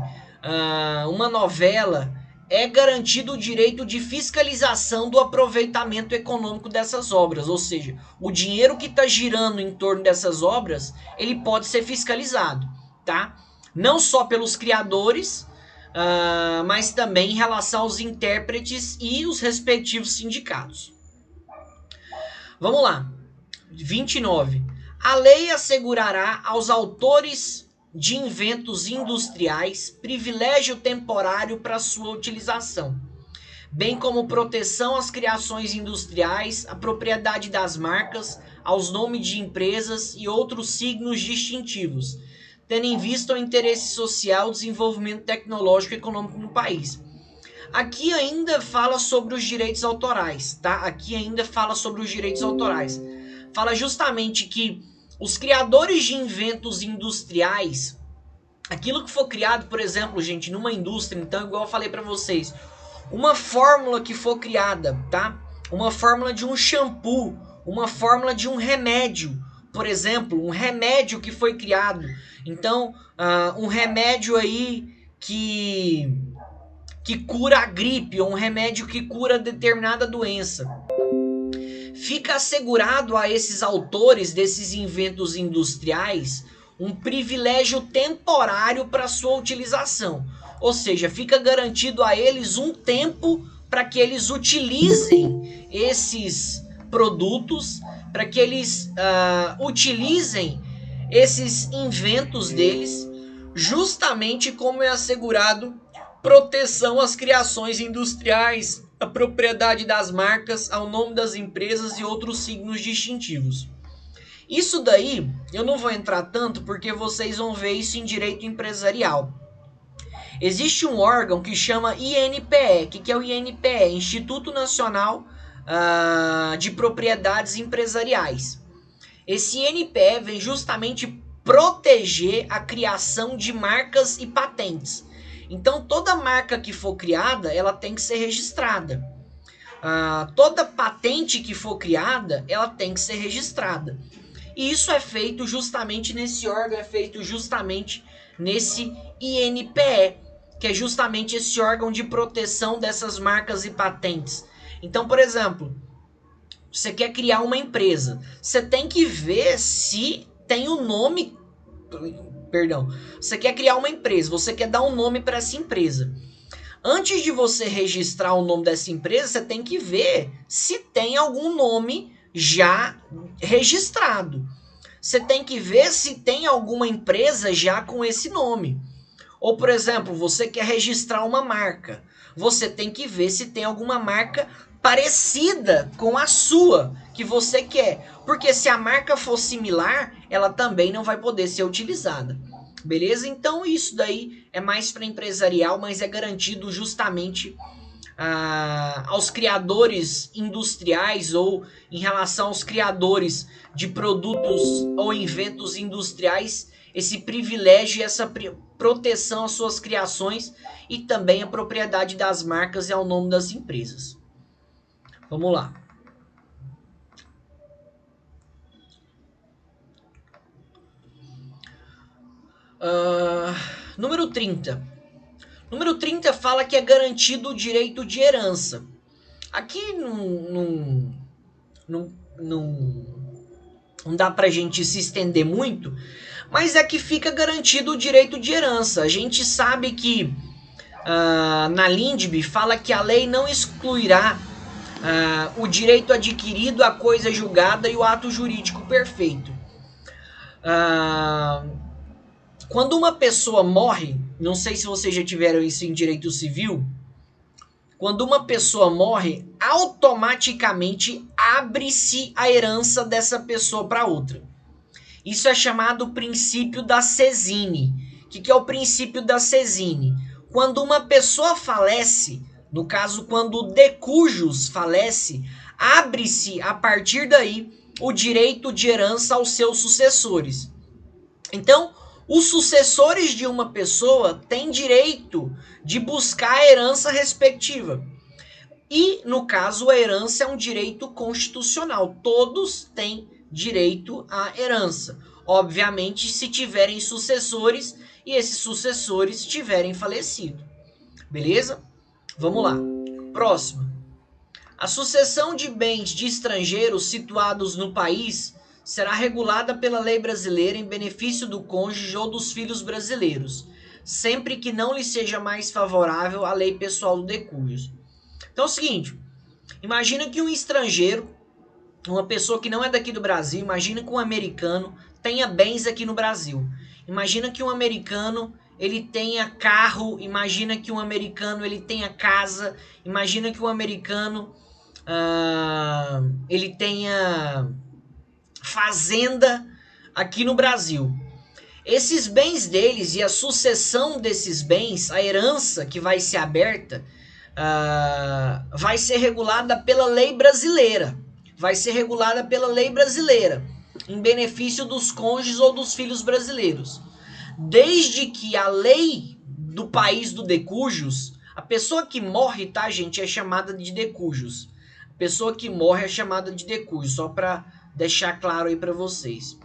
uma novela, é garantido o direito de fiscalização do aproveitamento econômico dessas obras. Ou seja, o dinheiro que está girando em torno dessas obras, ele pode ser fiscalizado, tá? Não só pelos criadores, mas também em relação aos intérpretes e os respectivos sindicatos. Vamos lá. 29. A lei assegurará aos autores de inventos industriais privilégio temporário para sua utilização, bem como proteção às criações industriais, à propriedade das marcas, aos nomes de empresas e outros signos distintivos, tendo em vista o interesse social, o desenvolvimento tecnológico e econômico no país. Aqui ainda fala sobre os direitos autorais, tá? Aqui ainda fala sobre os direitos autorais. Fala justamente que os criadores de inventos industriais, aquilo que for criado, por exemplo, gente, numa indústria, então, igual eu falei para vocês, uma fórmula que for criada, tá? Uma fórmula de um shampoo, uma fórmula de um remédio, por exemplo, um remédio que foi criado. Então, um remédio aí que cura a gripe, ou um remédio que cura determinada doença. Fica assegurado a esses autores desses inventos industriais um privilégio temporário para sua utilização. Ou seja, fica garantido a eles um tempo para que eles utilizem esses produtos, para que eles utilizem esses inventos deles, justamente como é assegurado proteção às criações industriais, a propriedade das marcas, ao nome das empresas e outros signos distintivos. Isso daí eu não vou entrar tanto porque vocês vão ver isso em direito empresarial. Existe um órgão que chama INPE. O que é o INPE? Instituto Nacional de Propriedades Empresariais. Esse INPE vem justamente proteger a criação de marcas e patentes. Então, toda marca que for criada, ela tem que ser registrada. Toda patente que for criada, ela tem que ser registrada. E isso é feito justamente nesse órgão, é feito justamente nesse INPE, que é justamente esse órgão de proteção dessas marcas e patentes. Então, por exemplo, você quer criar uma empresa, você tem que ver se tem o nome... Perdão, você quer criar uma empresa, você quer dar um nome para essa empresa. Antes de você registrar o nome dessa empresa, você tem que ver se tem algum nome já registrado. Você tem que ver se tem alguma empresa já com esse nome. Ou, por exemplo, você quer registrar uma marca. Você tem que ver se tem alguma marca parecida com a sua que você quer. Porque se a marca for similar, ela também não vai poder ser utilizada. Beleza? Então isso daí é mais para empresarial, mas é garantido justamente aos criadores industriais ou em relação aos criadores de produtos ou inventos industriais, esse privilégio e essa proteção às suas criações e também a propriedade das marcas e ao nome das empresas. Vamos lá. Número 30. Número 30 fala que é garantido o direito de herança. Aqui não dá pra gente se estender muito, mas é que fica garantido o direito de herança. A gente sabe que na LINDB fala que a lei não excluirá o direito adquirido, a coisa julgada e o ato jurídico perfeito. Quando uma pessoa morre, não sei se vocês já tiveram isso em direito civil, quando uma pessoa morre, automaticamente abre-se a herança dessa pessoa para outra. Isso é chamado princípio da sesine. O que é o princípio da sesine? Quando uma pessoa falece, no caso quando o de cujus falece, abre-se a partir daí o direito de herança aos seus sucessores. Então, os sucessores de uma pessoa têm direito de buscar a herança respectiva. E, no caso, a herança é um direito constitucional. Todos têm direito à herança. Obviamente, se tiverem sucessores e esses sucessores tiverem falecido. Beleza? Vamos lá. Próximo. A sucessão de bens de estrangeiros situados no país será regulada pela lei brasileira em benefício do cônjuge ou dos filhos brasileiros, sempre que não lhe seja mais favorável a lei pessoal do decúbito. Então é o seguinte, imagina que um estrangeiro, uma pessoa que não é daqui do Brasil, imagina que um americano tenha bens aqui no Brasil. Imagina que um americano ele tenha carro, imagina que um americano ele tenha casa, imagina que um americano ele tenha fazenda aqui no Brasil. Esses bens deles e a sucessão desses bens, a herança que vai ser aberta, vai ser regulada pela lei brasileira. Vai ser regulada pela lei brasileira, em benefício dos cônjuges ou dos filhos brasileiros. Desde que a lei do país do decujus, a pessoa que morre, tá, gente, é chamada de decujus. A pessoa que morre é chamada de decujus, só para deixar claro aí para vocês.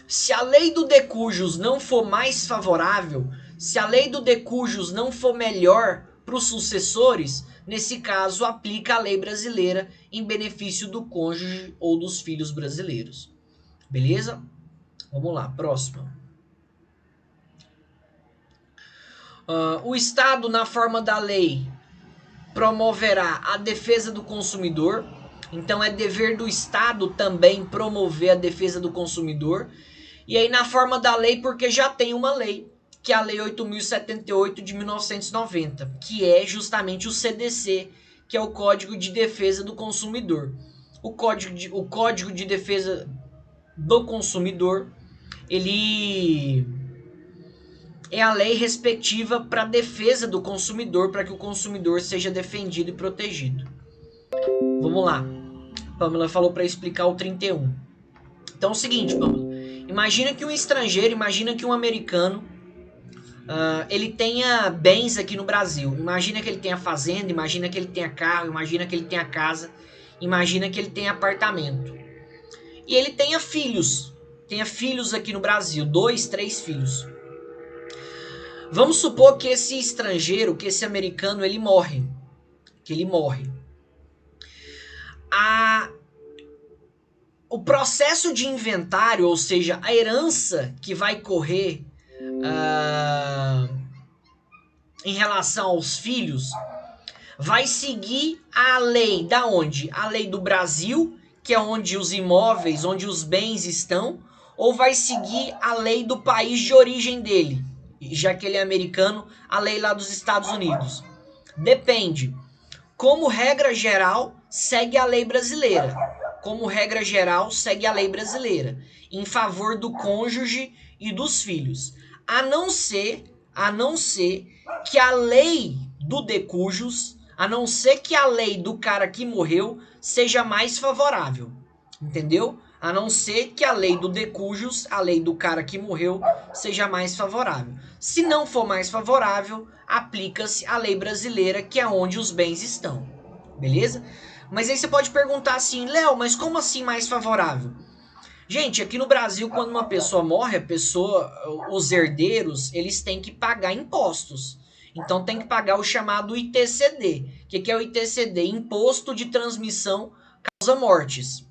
Se a lei do decujus não for mais favorável, se a lei do decujus não for melhor para os sucessores, nesse caso aplica a lei brasileira em benefício do cônjuge ou dos filhos brasileiros. Beleza? Vamos lá, próximo. O Estado, na forma da lei, promoverá a defesa do consumidor. Então é dever do Estado também promover a defesa do consumidor. E aí na forma da lei, porque já tem uma lei, que é a Lei 8.078 de 1990, que é justamente o CDC, que é o Código de Defesa do Consumidor. O Código de Defesa do Consumidor, ele é a lei respectiva para a defesa do consumidor, para que o consumidor seja defendido e protegido. Vamos lá. Pamela falou para explicar o 31. Então é o seguinte, Pamela. Imagina que um estrangeiro, imagina que um americano, ele tenha bens aqui no Brasil. Imagina que ele tenha fazenda, imagina que ele tenha carro, imagina que ele tenha casa, imagina que ele tenha apartamento. E ele tenha filhos aqui no Brasil, 2, 3 filhos. Vamos supor que esse estrangeiro, que esse americano, ele morre. Que ele morre. O processo de inventário, ou seja, a herança que vai correr em relação aos filhos, vai seguir a lei da onde? A lei do Brasil, que é onde os imóveis, onde os bens estão, ou vai seguir a lei do país de origem dele, já que ele é americano, a lei lá dos Estados Unidos. Depende. Como regra geral, segue a lei brasileira. Como regra geral, segue a lei brasileira, em favor do cônjuge e dos filhos. A não ser que a lei do decujus, a não ser que a lei do cara que morreu seja mais favorável. Entendeu? A não ser que a lei do decujus, a lei do cara que morreu, seja mais favorável. Se não for mais favorável, aplica-se a lei brasileira, que é onde os bens estão. Beleza? Mas aí você pode perguntar assim, Léo, mas como assim mais favorável? Gente, aqui no Brasil, quando uma pessoa morre, os herdeiros, eles têm que pagar impostos. Então tem que pagar o chamado ITCD. O que é o ITCD? Imposto de Transmissão Causa Mortes.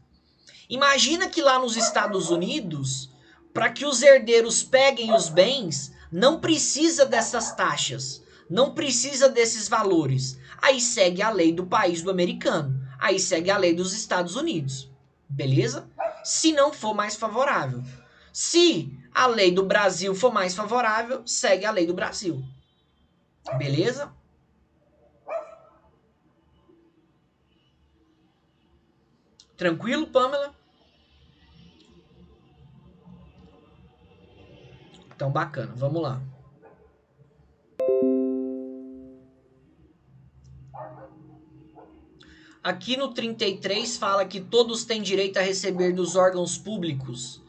Imagina que lá nos Estados Unidos, para que os herdeiros peguem os bens, não precisa dessas taxas, não precisa desses valores. Aí segue a lei do país do americano, aí segue a lei dos Estados Unidos, beleza? Se não for mais favorável. Se a lei do Brasil for mais favorável, segue a lei do Brasil, beleza? Tranquilo, Pamela? Então, bacana. Vamos lá. Aqui no 33 fala que todos têm direito a receber dos órgãos públicos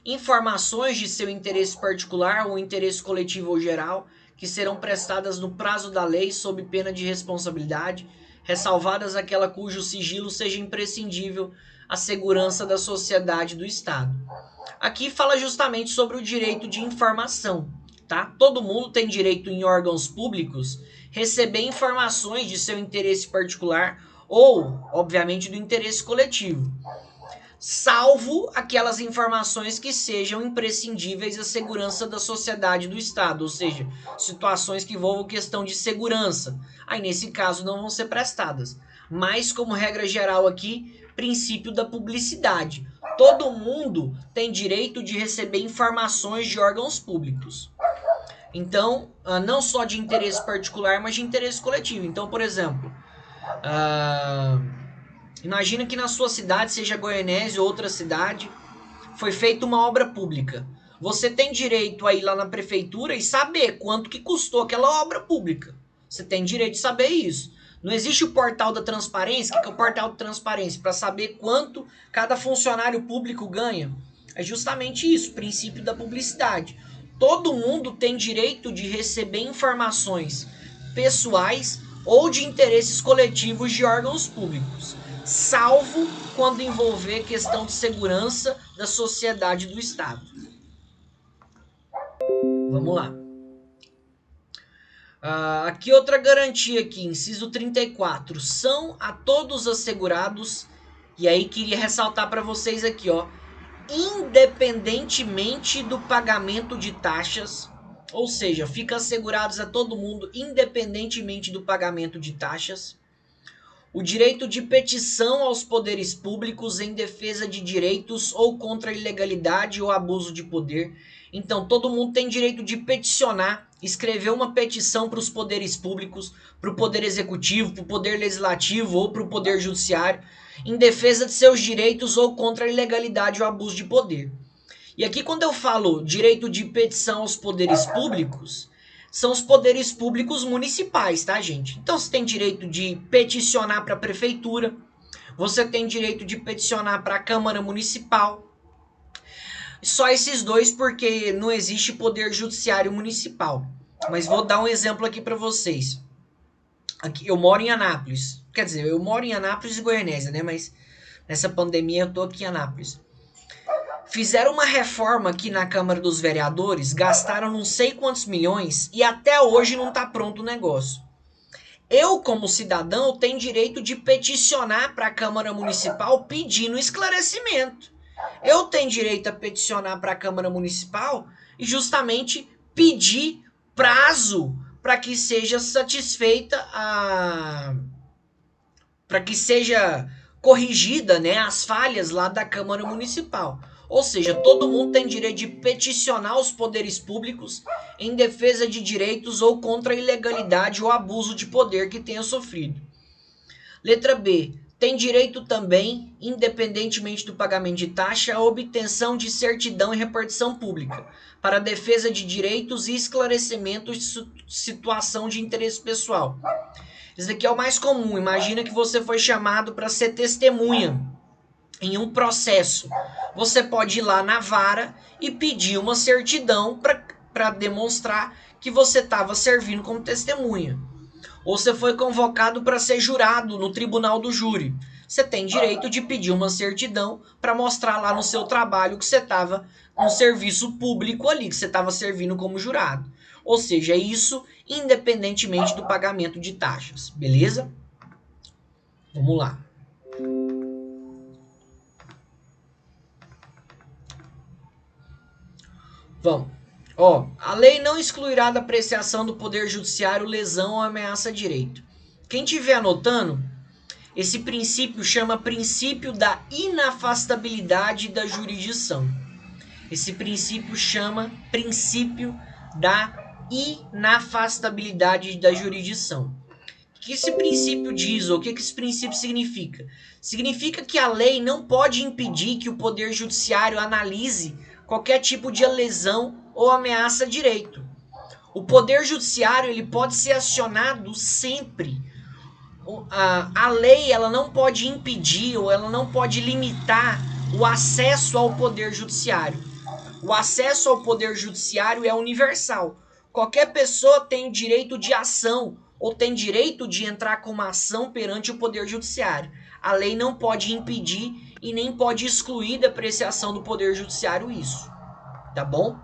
informações de seu interesse particular ou interesse coletivo ou geral, que serão prestadas no prazo da lei sob pena de responsabilidade, ressalvadas aquela cujo sigilo seja imprescindível à segurança da sociedade do Estado. Aqui fala justamente sobre o direito de informação, tá? Todo mundo tem direito em órgãos públicos receber informações de seu interesse particular ou, obviamente, do interesse coletivo, salvo aquelas informações que sejam imprescindíveis à segurança da sociedade do Estado, ou seja, situações que envolvam questão de segurança. Aí, nesse caso, não vão ser prestadas. Mas, como regra geral aqui, princípio da publicidade. Todo mundo tem direito de receber informações de órgãos públicos. Então, não só de interesse particular, mas de interesse coletivo. Então, por exemplo, imagina que na sua cidade, seja Goianésia ou outra cidade, foi feita uma obra pública. Você tem direito a ir lá na prefeitura e saber quanto que custou aquela obra pública. Você tem direito de saber isso. Não existe o portal da transparência. O que é o portal da transparência? Para saber quanto cada funcionário público ganha. É justamente isso, o princípio da publicidade. Todo mundo tem direito de receber informações pessoais ou de interesses coletivos de órgãos públicos, salvo quando envolver questão de segurança da sociedade do Estado. Vamos lá. Aqui outra garantia aqui, inciso 34. São a todos assegurados, e aí queria ressaltar para vocês aqui, ó, independentemente do pagamento de taxas, ou seja, fica assegurados a todo mundo independentemente do pagamento de taxas, o direito de petição aos poderes públicos em defesa de direitos ou contra a ilegalidade ou abuso de poder. Então, todo mundo tem direito de peticionar, escrever uma petição para os poderes públicos, para o poder executivo, para o poder legislativo ou para o poder judiciário, em defesa de seus direitos ou contra a ilegalidade ou abuso de poder. E aqui, quando eu falo direito de petição aos poderes públicos, são os poderes públicos municipais, tá, gente? Então, você tem direito de peticionar para a prefeitura, você tem direito de peticionar para a Câmara Municipal. Só esses dois, porque não existe poder judiciário municipal. Mas vou dar um exemplo aqui para vocês. Aqui, eu moro em Anápolis. Quer dizer, eu moro em Anápolis e Goianésia, né? Mas nessa pandemia eu tô aqui em Anápolis. Fizeram uma reforma aqui na Câmara dos Vereadores, gastaram não sei quantos milhões e até hoje não está pronto o negócio. Eu, como cidadão, tenho direito de peticionar para a Câmara Municipal pedindo esclarecimento. Eu tenho direito a peticionar para a Câmara Municipal e justamente pedir prazo para que seja satisfeita a... para que seja corrigida, né, as falhas lá da Câmara Municipal. Ou seja, todo mundo tem direito de peticionar os poderes públicos em defesa de direitos ou contra a ilegalidade ou abuso de poder que tenha sofrido. Letra B. Tem direito também, independentemente do pagamento de taxa, à obtenção de certidão e repartição pública, para a defesa de direitos e esclarecimento de situação de interesse pessoal. Isso aqui é o mais comum. Imagina que você foi chamado para ser testemunha em um processo. Você pode ir lá na vara e pedir uma certidão para demonstrar que você estava servindo como testemunha. Ou você foi convocado para ser jurado no tribunal do júri. Você tem direito de pedir uma certidão para mostrar lá no seu trabalho que você estava no serviço público ali, que você estava servindo como jurado. Ou seja, isso independentemente do pagamento de taxas. Beleza? Vamos lá. Vamos. Ó, a lei não excluirá da apreciação do Poder Judiciário lesão ou ameaça a direito. Quem estiver anotando, esse princípio chama princípio da inafastabilidade da jurisdição. Esse princípio chama princípio da inafastabilidade da jurisdição. O que esse princípio diz, ou o que esse princípio significa? Significa que a lei não pode impedir que o Poder Judiciário analise qualquer tipo de lesão ou ameaça a direito. O Poder Judiciário ele pode ser acionado sempre. A lei ela não pode impedir ou ela não pode limitar o acesso ao Poder Judiciário. O acesso ao Poder Judiciário é universal. Qualquer pessoa tem direito de ação ou tem direito de entrar com uma ação perante o Poder Judiciário. A lei não pode impedir e nem pode excluir da apreciação do Poder Judiciário isso. Tá bom?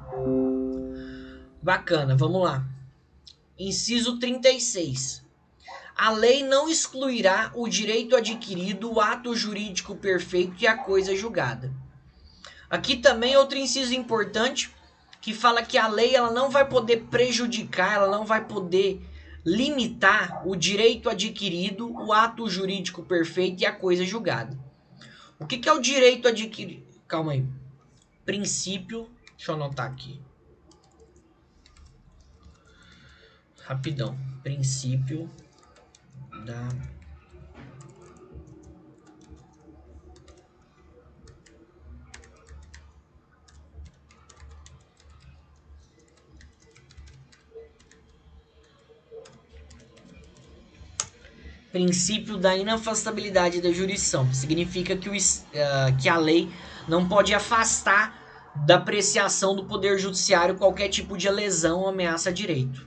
Bacana, vamos lá. Inciso 36. A lei não excluirá o direito adquirido, o ato jurídico perfeito e a coisa julgada. Aqui também outro inciso importante que fala que a lei ela não vai poder prejudicar, ela não vai poder limitar o direito adquirido, o ato jurídico perfeito e a coisa julgada. O que é o direito adquirido? Calma aí. Princípio, deixa eu anotar aqui. Rapidão. Princípio da princípio da inafastabilidade da jurisdição. Significa que a lei não pode afastar da apreciação do Poder Judiciário qualquer tipo de lesão ou ameaça a direito.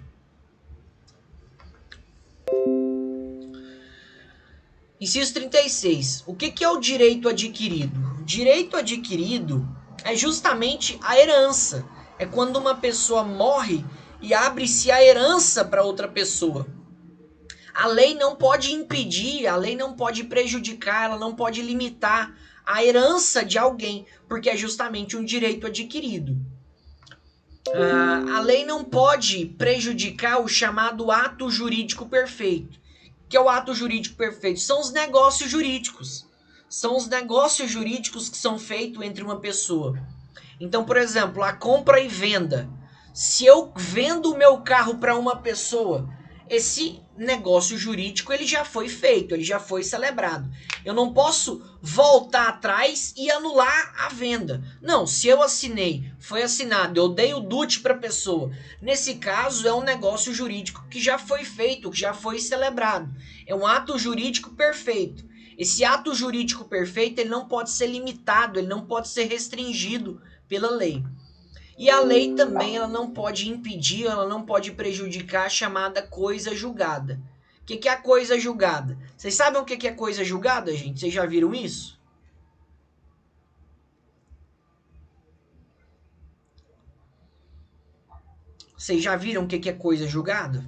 Inciso 36. O que é o direito adquirido? O direito adquirido é justamente a herança. É quando uma pessoa morre e abre-se a herança para outra pessoa. A lei não pode impedir, a lei não pode prejudicar, ela não pode limitar a herança de alguém, porque é justamente um direito adquirido. A lei não pode prejudicar o chamado ato jurídico perfeito. O que é o ato jurídico perfeito? São os negócios jurídicos. São os negócios jurídicos que são feitos entre uma pessoa. Então, por exemplo, a compra e venda. Se eu vendo o meu carro para uma pessoa, esse negócio jurídico ele já foi feito, ele já foi celebrado. Eu não posso voltar atrás e anular a venda. Não, se eu assinei, foi assinado, eu dei o DUT para a pessoa. Nesse caso, é um negócio jurídico que já foi feito, que já foi celebrado. É um ato jurídico perfeito. Esse ato jurídico perfeito ele não pode ser limitado, ele não pode ser restringido pela lei. E a lei também ela não pode impedir, ela não pode prejudicar a chamada coisa julgada. O que é a coisa julgada? Vocês sabem o que é coisa julgada, gente? Vocês já viram isso? Vocês já viram o que é coisa julgada?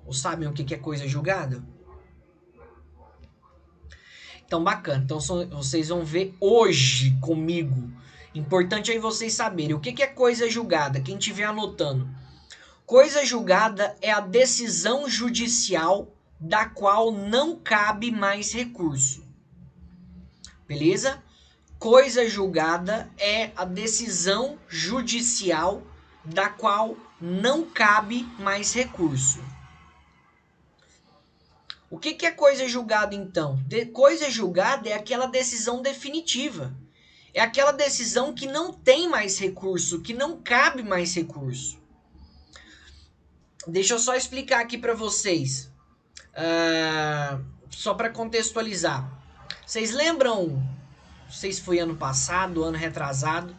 Ou sabem o que é coisa julgada? Então, bacana. Então, vocês vão ver hoje comigo. Importante aí vocês saberem o que é coisa julgada. Quem estiver anotando. Coisa julgada é a decisão judicial da qual não cabe mais recurso. Beleza? Coisa julgada é a decisão judicial da qual não cabe mais recurso. O que é coisa julgada, então? Coisa julgada é aquela decisão definitiva. É aquela decisão que não tem mais recurso, que não cabe mais recurso. Deixa eu só explicar aqui para vocês. Só para contextualizar. Vocês lembram? Não sei se foi ano passado, ano retrasado.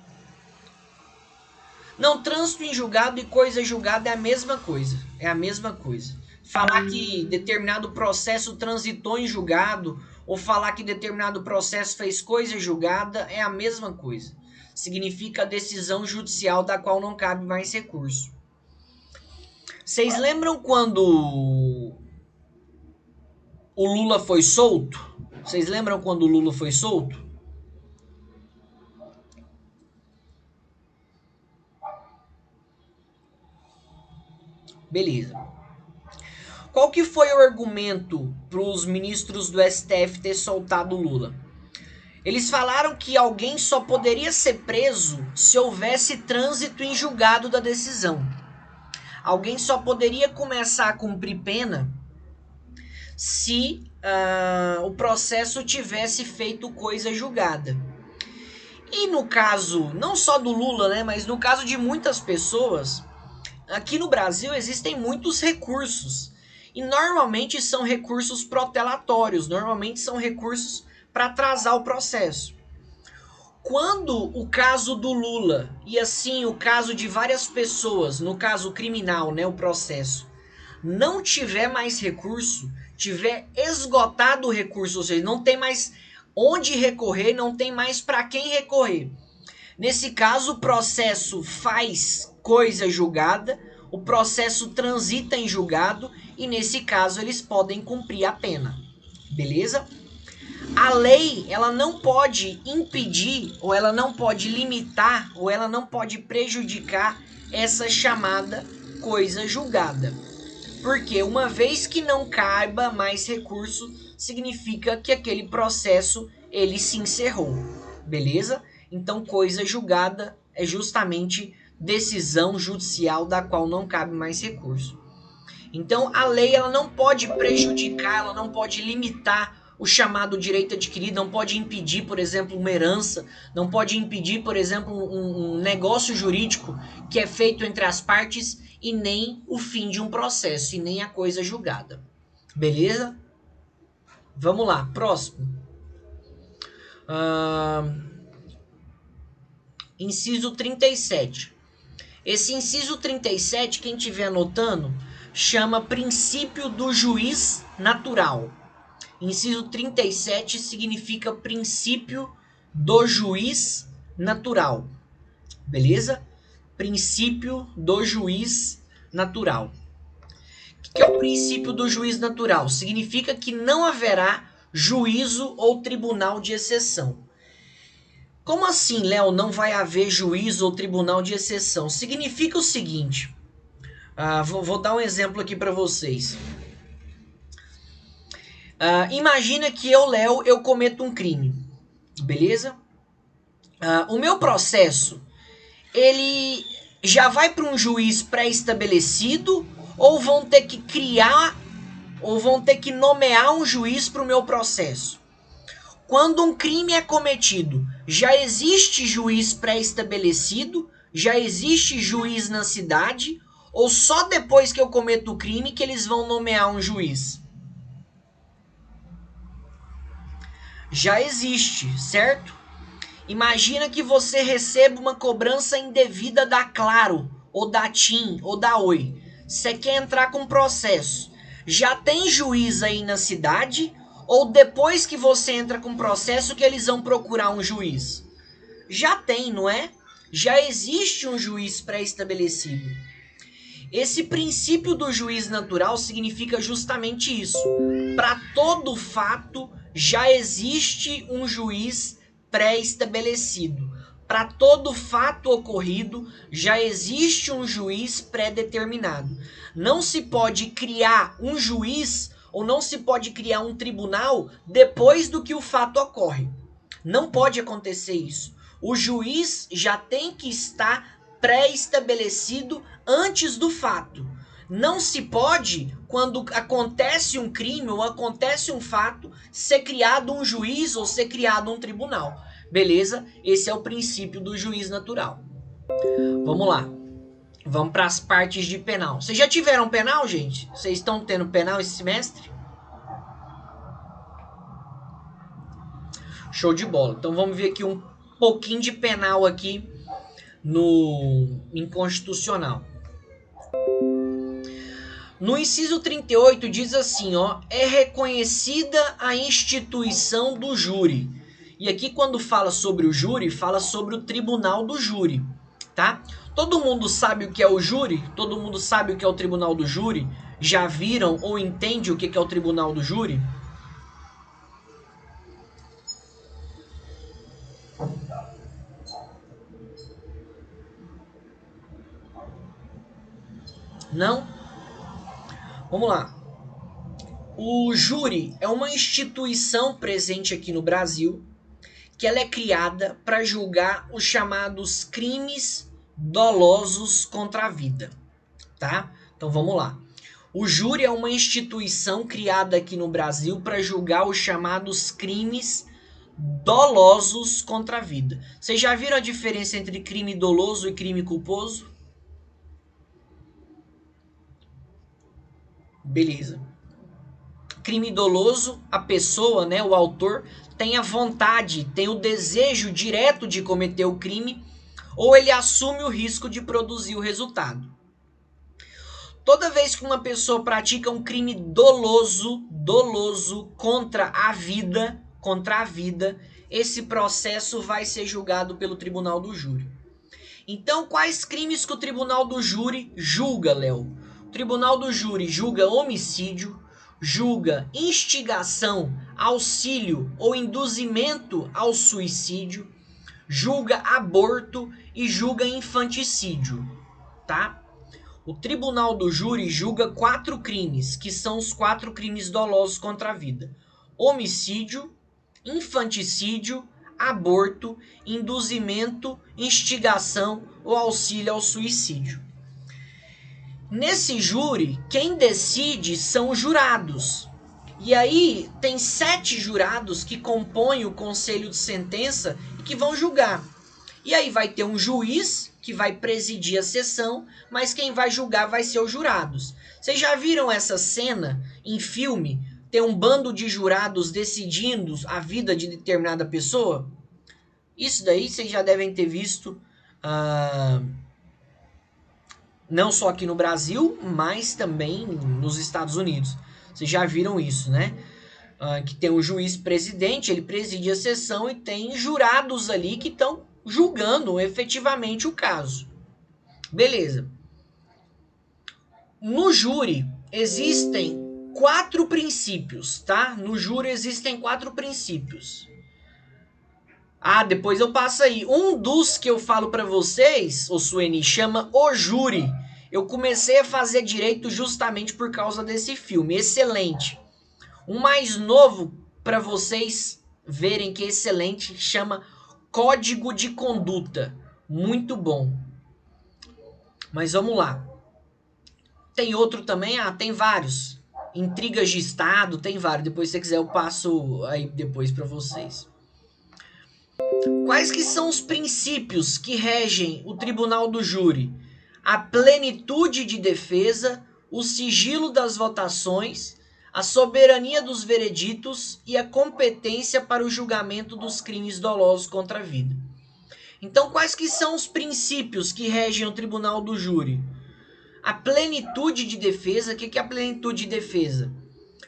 Não, trânsito em julgado e coisa julgada é a mesma coisa. É a mesma coisa. Falar que determinado processo transitou em julgado ou falar que determinado processo fez coisa julgada é a mesma coisa. Significa a decisão judicial da qual não cabe mais recurso. Vocês lembram quando o Lula foi solto? Vocês lembram quando o Lula foi solto? Beleza. Qual que foi o argumento para os ministros do STF ter soltado o Lula? Eles falaram que alguém só poderia ser preso se houvesse trânsito em julgado da decisão. Alguém só poderia começar a cumprir pena se o processo tivesse feito coisa julgada. E no caso, não só do Lula, né, mas no caso de muitas pessoas, aqui no Brasil existem muitos recursos. E normalmente são recursos protelatórios, normalmente são recursos para atrasar o processo. Quando o caso do Lula e assim o caso de várias pessoas, no caso criminal, né, o processo, não tiver mais recurso, tiver esgotado o recurso, ou seja, não tem mais onde recorrer, não tem mais para quem recorrer. Nesse caso, o processo faz coisa julgada, o processo transita em julgado e nesse caso eles podem cumprir a pena. Beleza? A lei, ela não pode impedir, ou ela não pode limitar, ou ela não pode prejudicar essa chamada coisa julgada. Porque uma vez que não caiba mais recurso, significa que aquele processo ele se encerrou. Beleza? Então, coisa julgada é justamente decisão judicial da qual não cabe mais recurso. Então, a lei ela não pode prejudicar, ela não pode limitar o chamado direito adquirido, não pode impedir, por exemplo, uma herança, não pode impedir, por exemplo, um negócio jurídico que é feito entre as partes e nem o fim de um processo, e nem a coisa julgada. Beleza? Vamos lá, próximo. Inciso 37. Esse inciso 37, quem estiver anotando, chama princípio do juiz natural. Inciso 37 significa princípio do juiz natural. Beleza? Princípio do juiz natural. O que é o princípio do juiz natural? Significa que não haverá juízo ou tribunal de exceção. Como assim, Léo, não vai haver juízo ou tribunal de exceção? Significa o seguinte, vou dar um exemplo aqui para vocês. Imagina que eu, Léo, eu cometo um crime, beleza? O meu processo, ele já vai para um juiz pré-estabelecido ou vão ter que criar, ou vão ter que nomear um juiz para o meu processo? Quando um crime é cometido, já existe juiz pré-estabelecido? Já existe juiz na cidade? Ou só depois que eu cometo o crime que eles vão nomear um juiz? Já existe, certo? Imagina que você receba uma cobrança indevida da Claro, ou da TIM, ou da Oi. Você quer entrar com processo. Já tem juiz aí na cidade? Ou depois que você entra com processo que eles vão procurar um juiz? Já tem, não é? Já existe um juiz pré-estabelecido. Esse princípio do juiz natural significa justamente isso. Para todo fato, já existe um juiz pré-estabelecido. Para todo fato ocorrido, já existe um juiz pré-determinado. Não se pode criar um juiz ou não se pode criar um tribunal depois do que o fato ocorre. Não pode acontecer isso. O juiz já tem que estar pré-estabelecido antes do fato. Não se pode, quando acontece um crime ou acontece um fato, ser criado um juiz ou ser criado um tribunal. Beleza? Esse é o princípio do juiz natural. Vamos lá. Vamos para as partes de penal. Vocês já tiveram penal, gente? Vocês estão tendo penal esse semestre? Show de bola. Então vamos ver aqui um pouquinho de penal aqui no inconstitucional. No inciso 38 diz assim, ó, é reconhecida a instituição do júri. E aqui quando fala sobre o júri, fala sobre o tribunal do júri, tá? Todo mundo sabe o que é o júri? Todo mundo sabe o que é o tribunal do júri? Já viram ou entende o que é o tribunal do júri? Não? Vamos lá. O júri é uma instituição presente aqui no Brasil que ela é criada para julgar os chamados crimes dolosos contra a vida, tá? Então vamos lá. O júri é uma instituição criada aqui no Brasil para julgar os chamados crimes dolosos contra a vida. Vocês já viram a diferença entre crime doloso e crime culposo? Beleza. Crime doloso, a pessoa, né, o autor, tem a vontade, tem o desejo direto de cometer o crime, ou ele assume o risco de produzir o resultado. Toda vez que uma pessoa pratica um crime doloso contra a vida, esse processo vai ser julgado pelo tribunal do júri. Então, quais crimes que o tribunal do júri julga, Léo? O tribunal do júri julga homicídio, julga instigação, auxílio ou induzimento ao suicídio, julga aborto e julga infanticídio, tá? O tribunal do júri julga 4 crimes, que são os 4 crimes dolosos contra a vida: homicídio, infanticídio, aborto, induzimento, instigação ou auxílio ao suicídio. Nesse júri, quem decide são os jurados. E aí tem 7 jurados que compõem o conselho de sentença e que vão julgar. E aí vai ter um juiz que vai presidir a sessão, mas quem vai julgar vai ser os jurados. Vocês já viram essa cena em filme? Tem um bando de jurados decidindo a vida de determinada pessoa? Isso daí vocês já devem ter visto, não só aqui no Brasil, mas também nos Estados Unidos. Vocês já viram isso, né? Que tem um juiz presidente, ele preside a sessão e tem jurados ali que estão julgando efetivamente o caso. Beleza. No júri existem 4 princípios, tá? No júri existem 4 princípios. Depois eu passo aí. Um dos que eu falo para vocês, o Sueni, chama O Júri. Eu comecei a fazer direito justamente por causa desse filme. Excelente. Um mais novo para vocês verem que é excelente chama Código de Conduta. Muito bom. Mas vamos lá. Tem outro também? Tem vários. Intrigas de Estado, tem vários. Depois, se você quiser, eu passo aí depois para vocês. Quais que são os princípios que regem o tribunal do júri? A plenitude de defesa, o sigilo das votações, a soberania dos vereditos e a competência para o julgamento dos crimes dolosos contra a vida. Então, quais que são os princípios que regem o tribunal do júri? A plenitude de defesa. O que é a plenitude de defesa?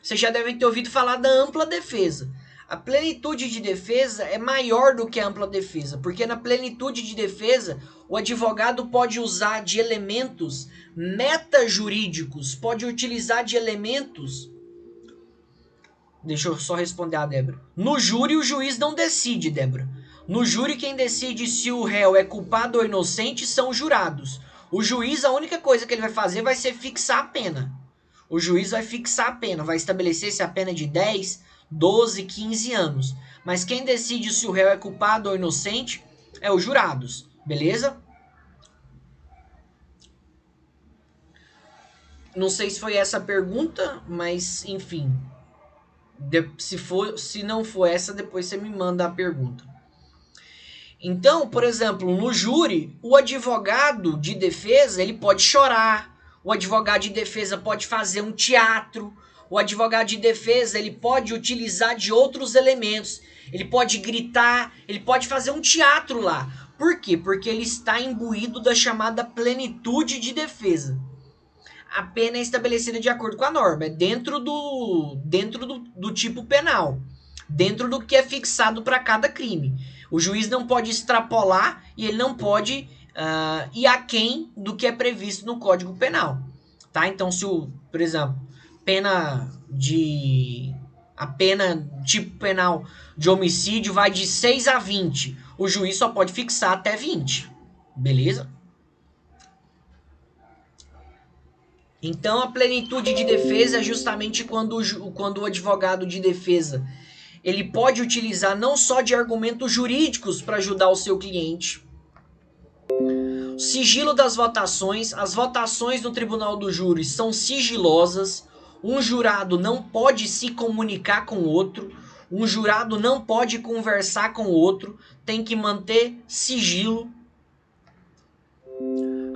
Vocês já devem ter ouvido falar da ampla defesa. A plenitude de defesa é maior do que a ampla defesa, porque na plenitude de defesa, o advogado pode usar de elementos metajurídicos, pode utilizar de elementos... Deixa eu só responder a Débora. No júri, o juiz não decide, Débora. No júri, quem decide se o réu é culpado ou inocente são os jurados. O juiz, a única coisa que ele vai fazer vai ser fixar a pena. O juiz vai fixar a pena, vai estabelecer se a pena é de 10, 12, 15 anos. Mas quem decide se o réu é culpado ou inocente é os jurados, beleza? Não sei se foi essa a pergunta, mas enfim. Se não for essa, depois você me manda a pergunta. Então, por exemplo, no júri, o advogado de defesa ele pode chorar, o advogado de defesa pode fazer um teatro, o advogado de defesa ele pode utilizar de outros elementos, ele pode gritar, ele pode fazer um teatro lá. Por quê? Porque ele está imbuído da chamada plenitude de defesa. A pena é estabelecida de acordo com a norma, é dentro do tipo penal, dentro do que é fixado para cada crime. O juiz não pode extrapolar e ele não pode ir aquém do que é previsto no Código Penal. Tá? Então, se por exemplo, a pena tipo penal de homicídio vai de 6 a 20, o juiz só pode fixar até 20. Beleza? Então, a plenitude de defesa é justamente quando o advogado de defesa ele pode utilizar não só de argumentos jurídicos para ajudar o seu cliente, sigilo das votações, as votações no tribunal do júri são sigilosas, um jurado não pode se comunicar com o outro, um jurado não pode conversar com o outro, tem que manter sigilo.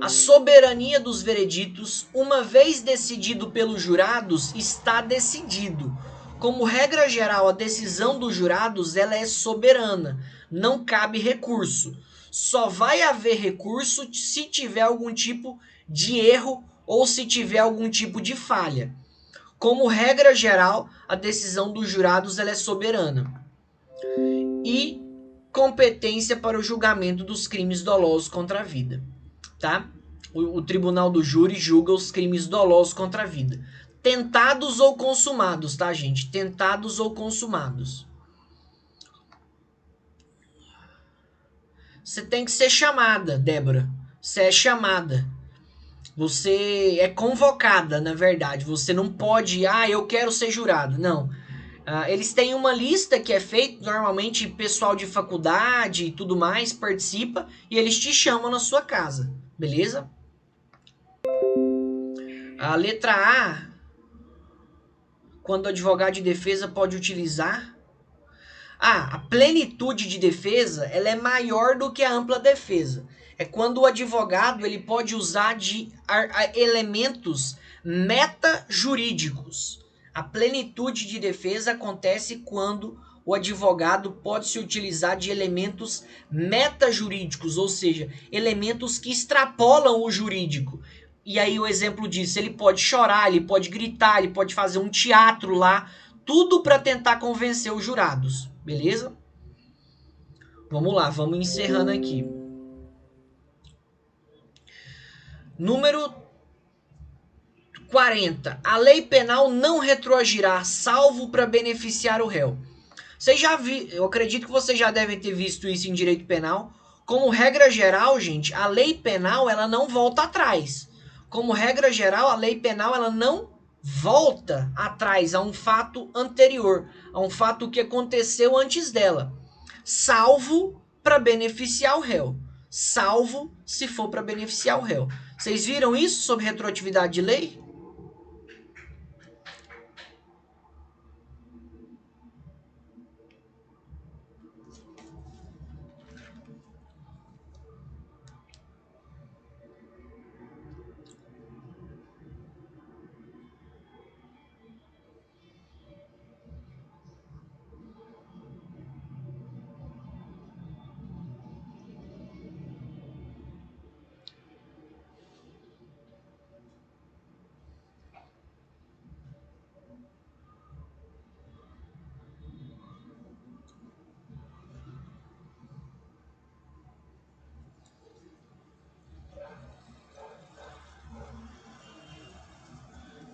A soberania dos vereditos, uma vez decidido pelos jurados, está decidido. Como regra geral, a decisão dos jurados ela é soberana, não cabe recurso. Só vai haver recurso se tiver algum tipo de erro ou se tiver algum tipo de falha. Como regra geral, a decisão dos jurados ela é soberana. E competência para o julgamento dos crimes dolosos contra a vida, tá? O tribunal do júri julga os crimes dolosos contra a vida. Tentados ou consumados, tá, gente? Tentados ou consumados. Você tem que ser chamada, Débora. Você é chamada. Você é convocada, na verdade. Você não pode, eu quero ser jurado. Não. Eles têm uma lista que é feita, normalmente pessoal de faculdade e tudo mais participa e eles te chamam na sua casa, beleza? A letra A, quando o advogado de defesa pode utilizar. A plenitude de defesa ela é maior do que a ampla defesa. É quando o advogado ele pode usar de elementos meta-jurídicos. A plenitude de defesa acontece quando o advogado pode se utilizar de elementos meta-jurídicos, ou seja, elementos que extrapolam o jurídico. E aí o exemplo disso, ele pode chorar, ele pode gritar, ele pode fazer um teatro lá, tudo para tentar convencer os jurados, beleza? Vamos lá, vamos encerrando aqui. Número 40. A lei penal não retroagirá, salvo para beneficiar o réu. Vocês já eu acredito que vocês já devem ter visto isso em direito penal. Como regra geral, gente, a lei penal ela não volta atrás. Como regra geral, a lei penal ela não volta atrás a um fato anterior, a um fato que aconteceu antes dela, salvo para beneficiar o réu. Salvo se for para beneficiar o réu. Vocês viram isso sobre retroatividade de lei?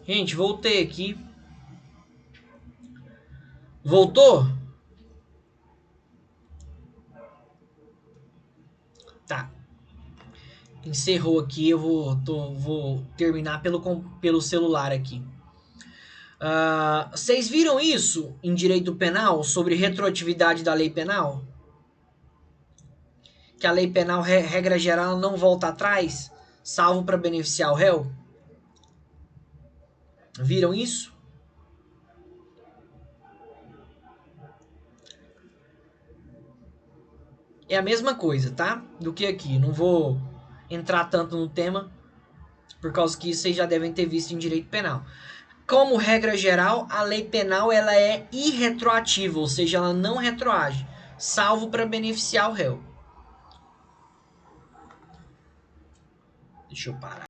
Gente, voltei aqui. Voltou? Tá. Encerrou aqui, eu vou terminar pelo celular aqui. Vocês viram isso em direito penal sobre retroatividade da lei penal? Que a lei penal, regra geral, não volta atrás, salvo para beneficiar o réu? Viram isso? É a mesma coisa, tá? Do que aqui. Não vou entrar tanto no tema, por causa que vocês já devem ter visto em direito penal. Como regra geral, a lei penal ela é irretroativa, ou seja, ela não retroage, salvo para beneficiar o réu. Deixa eu parar.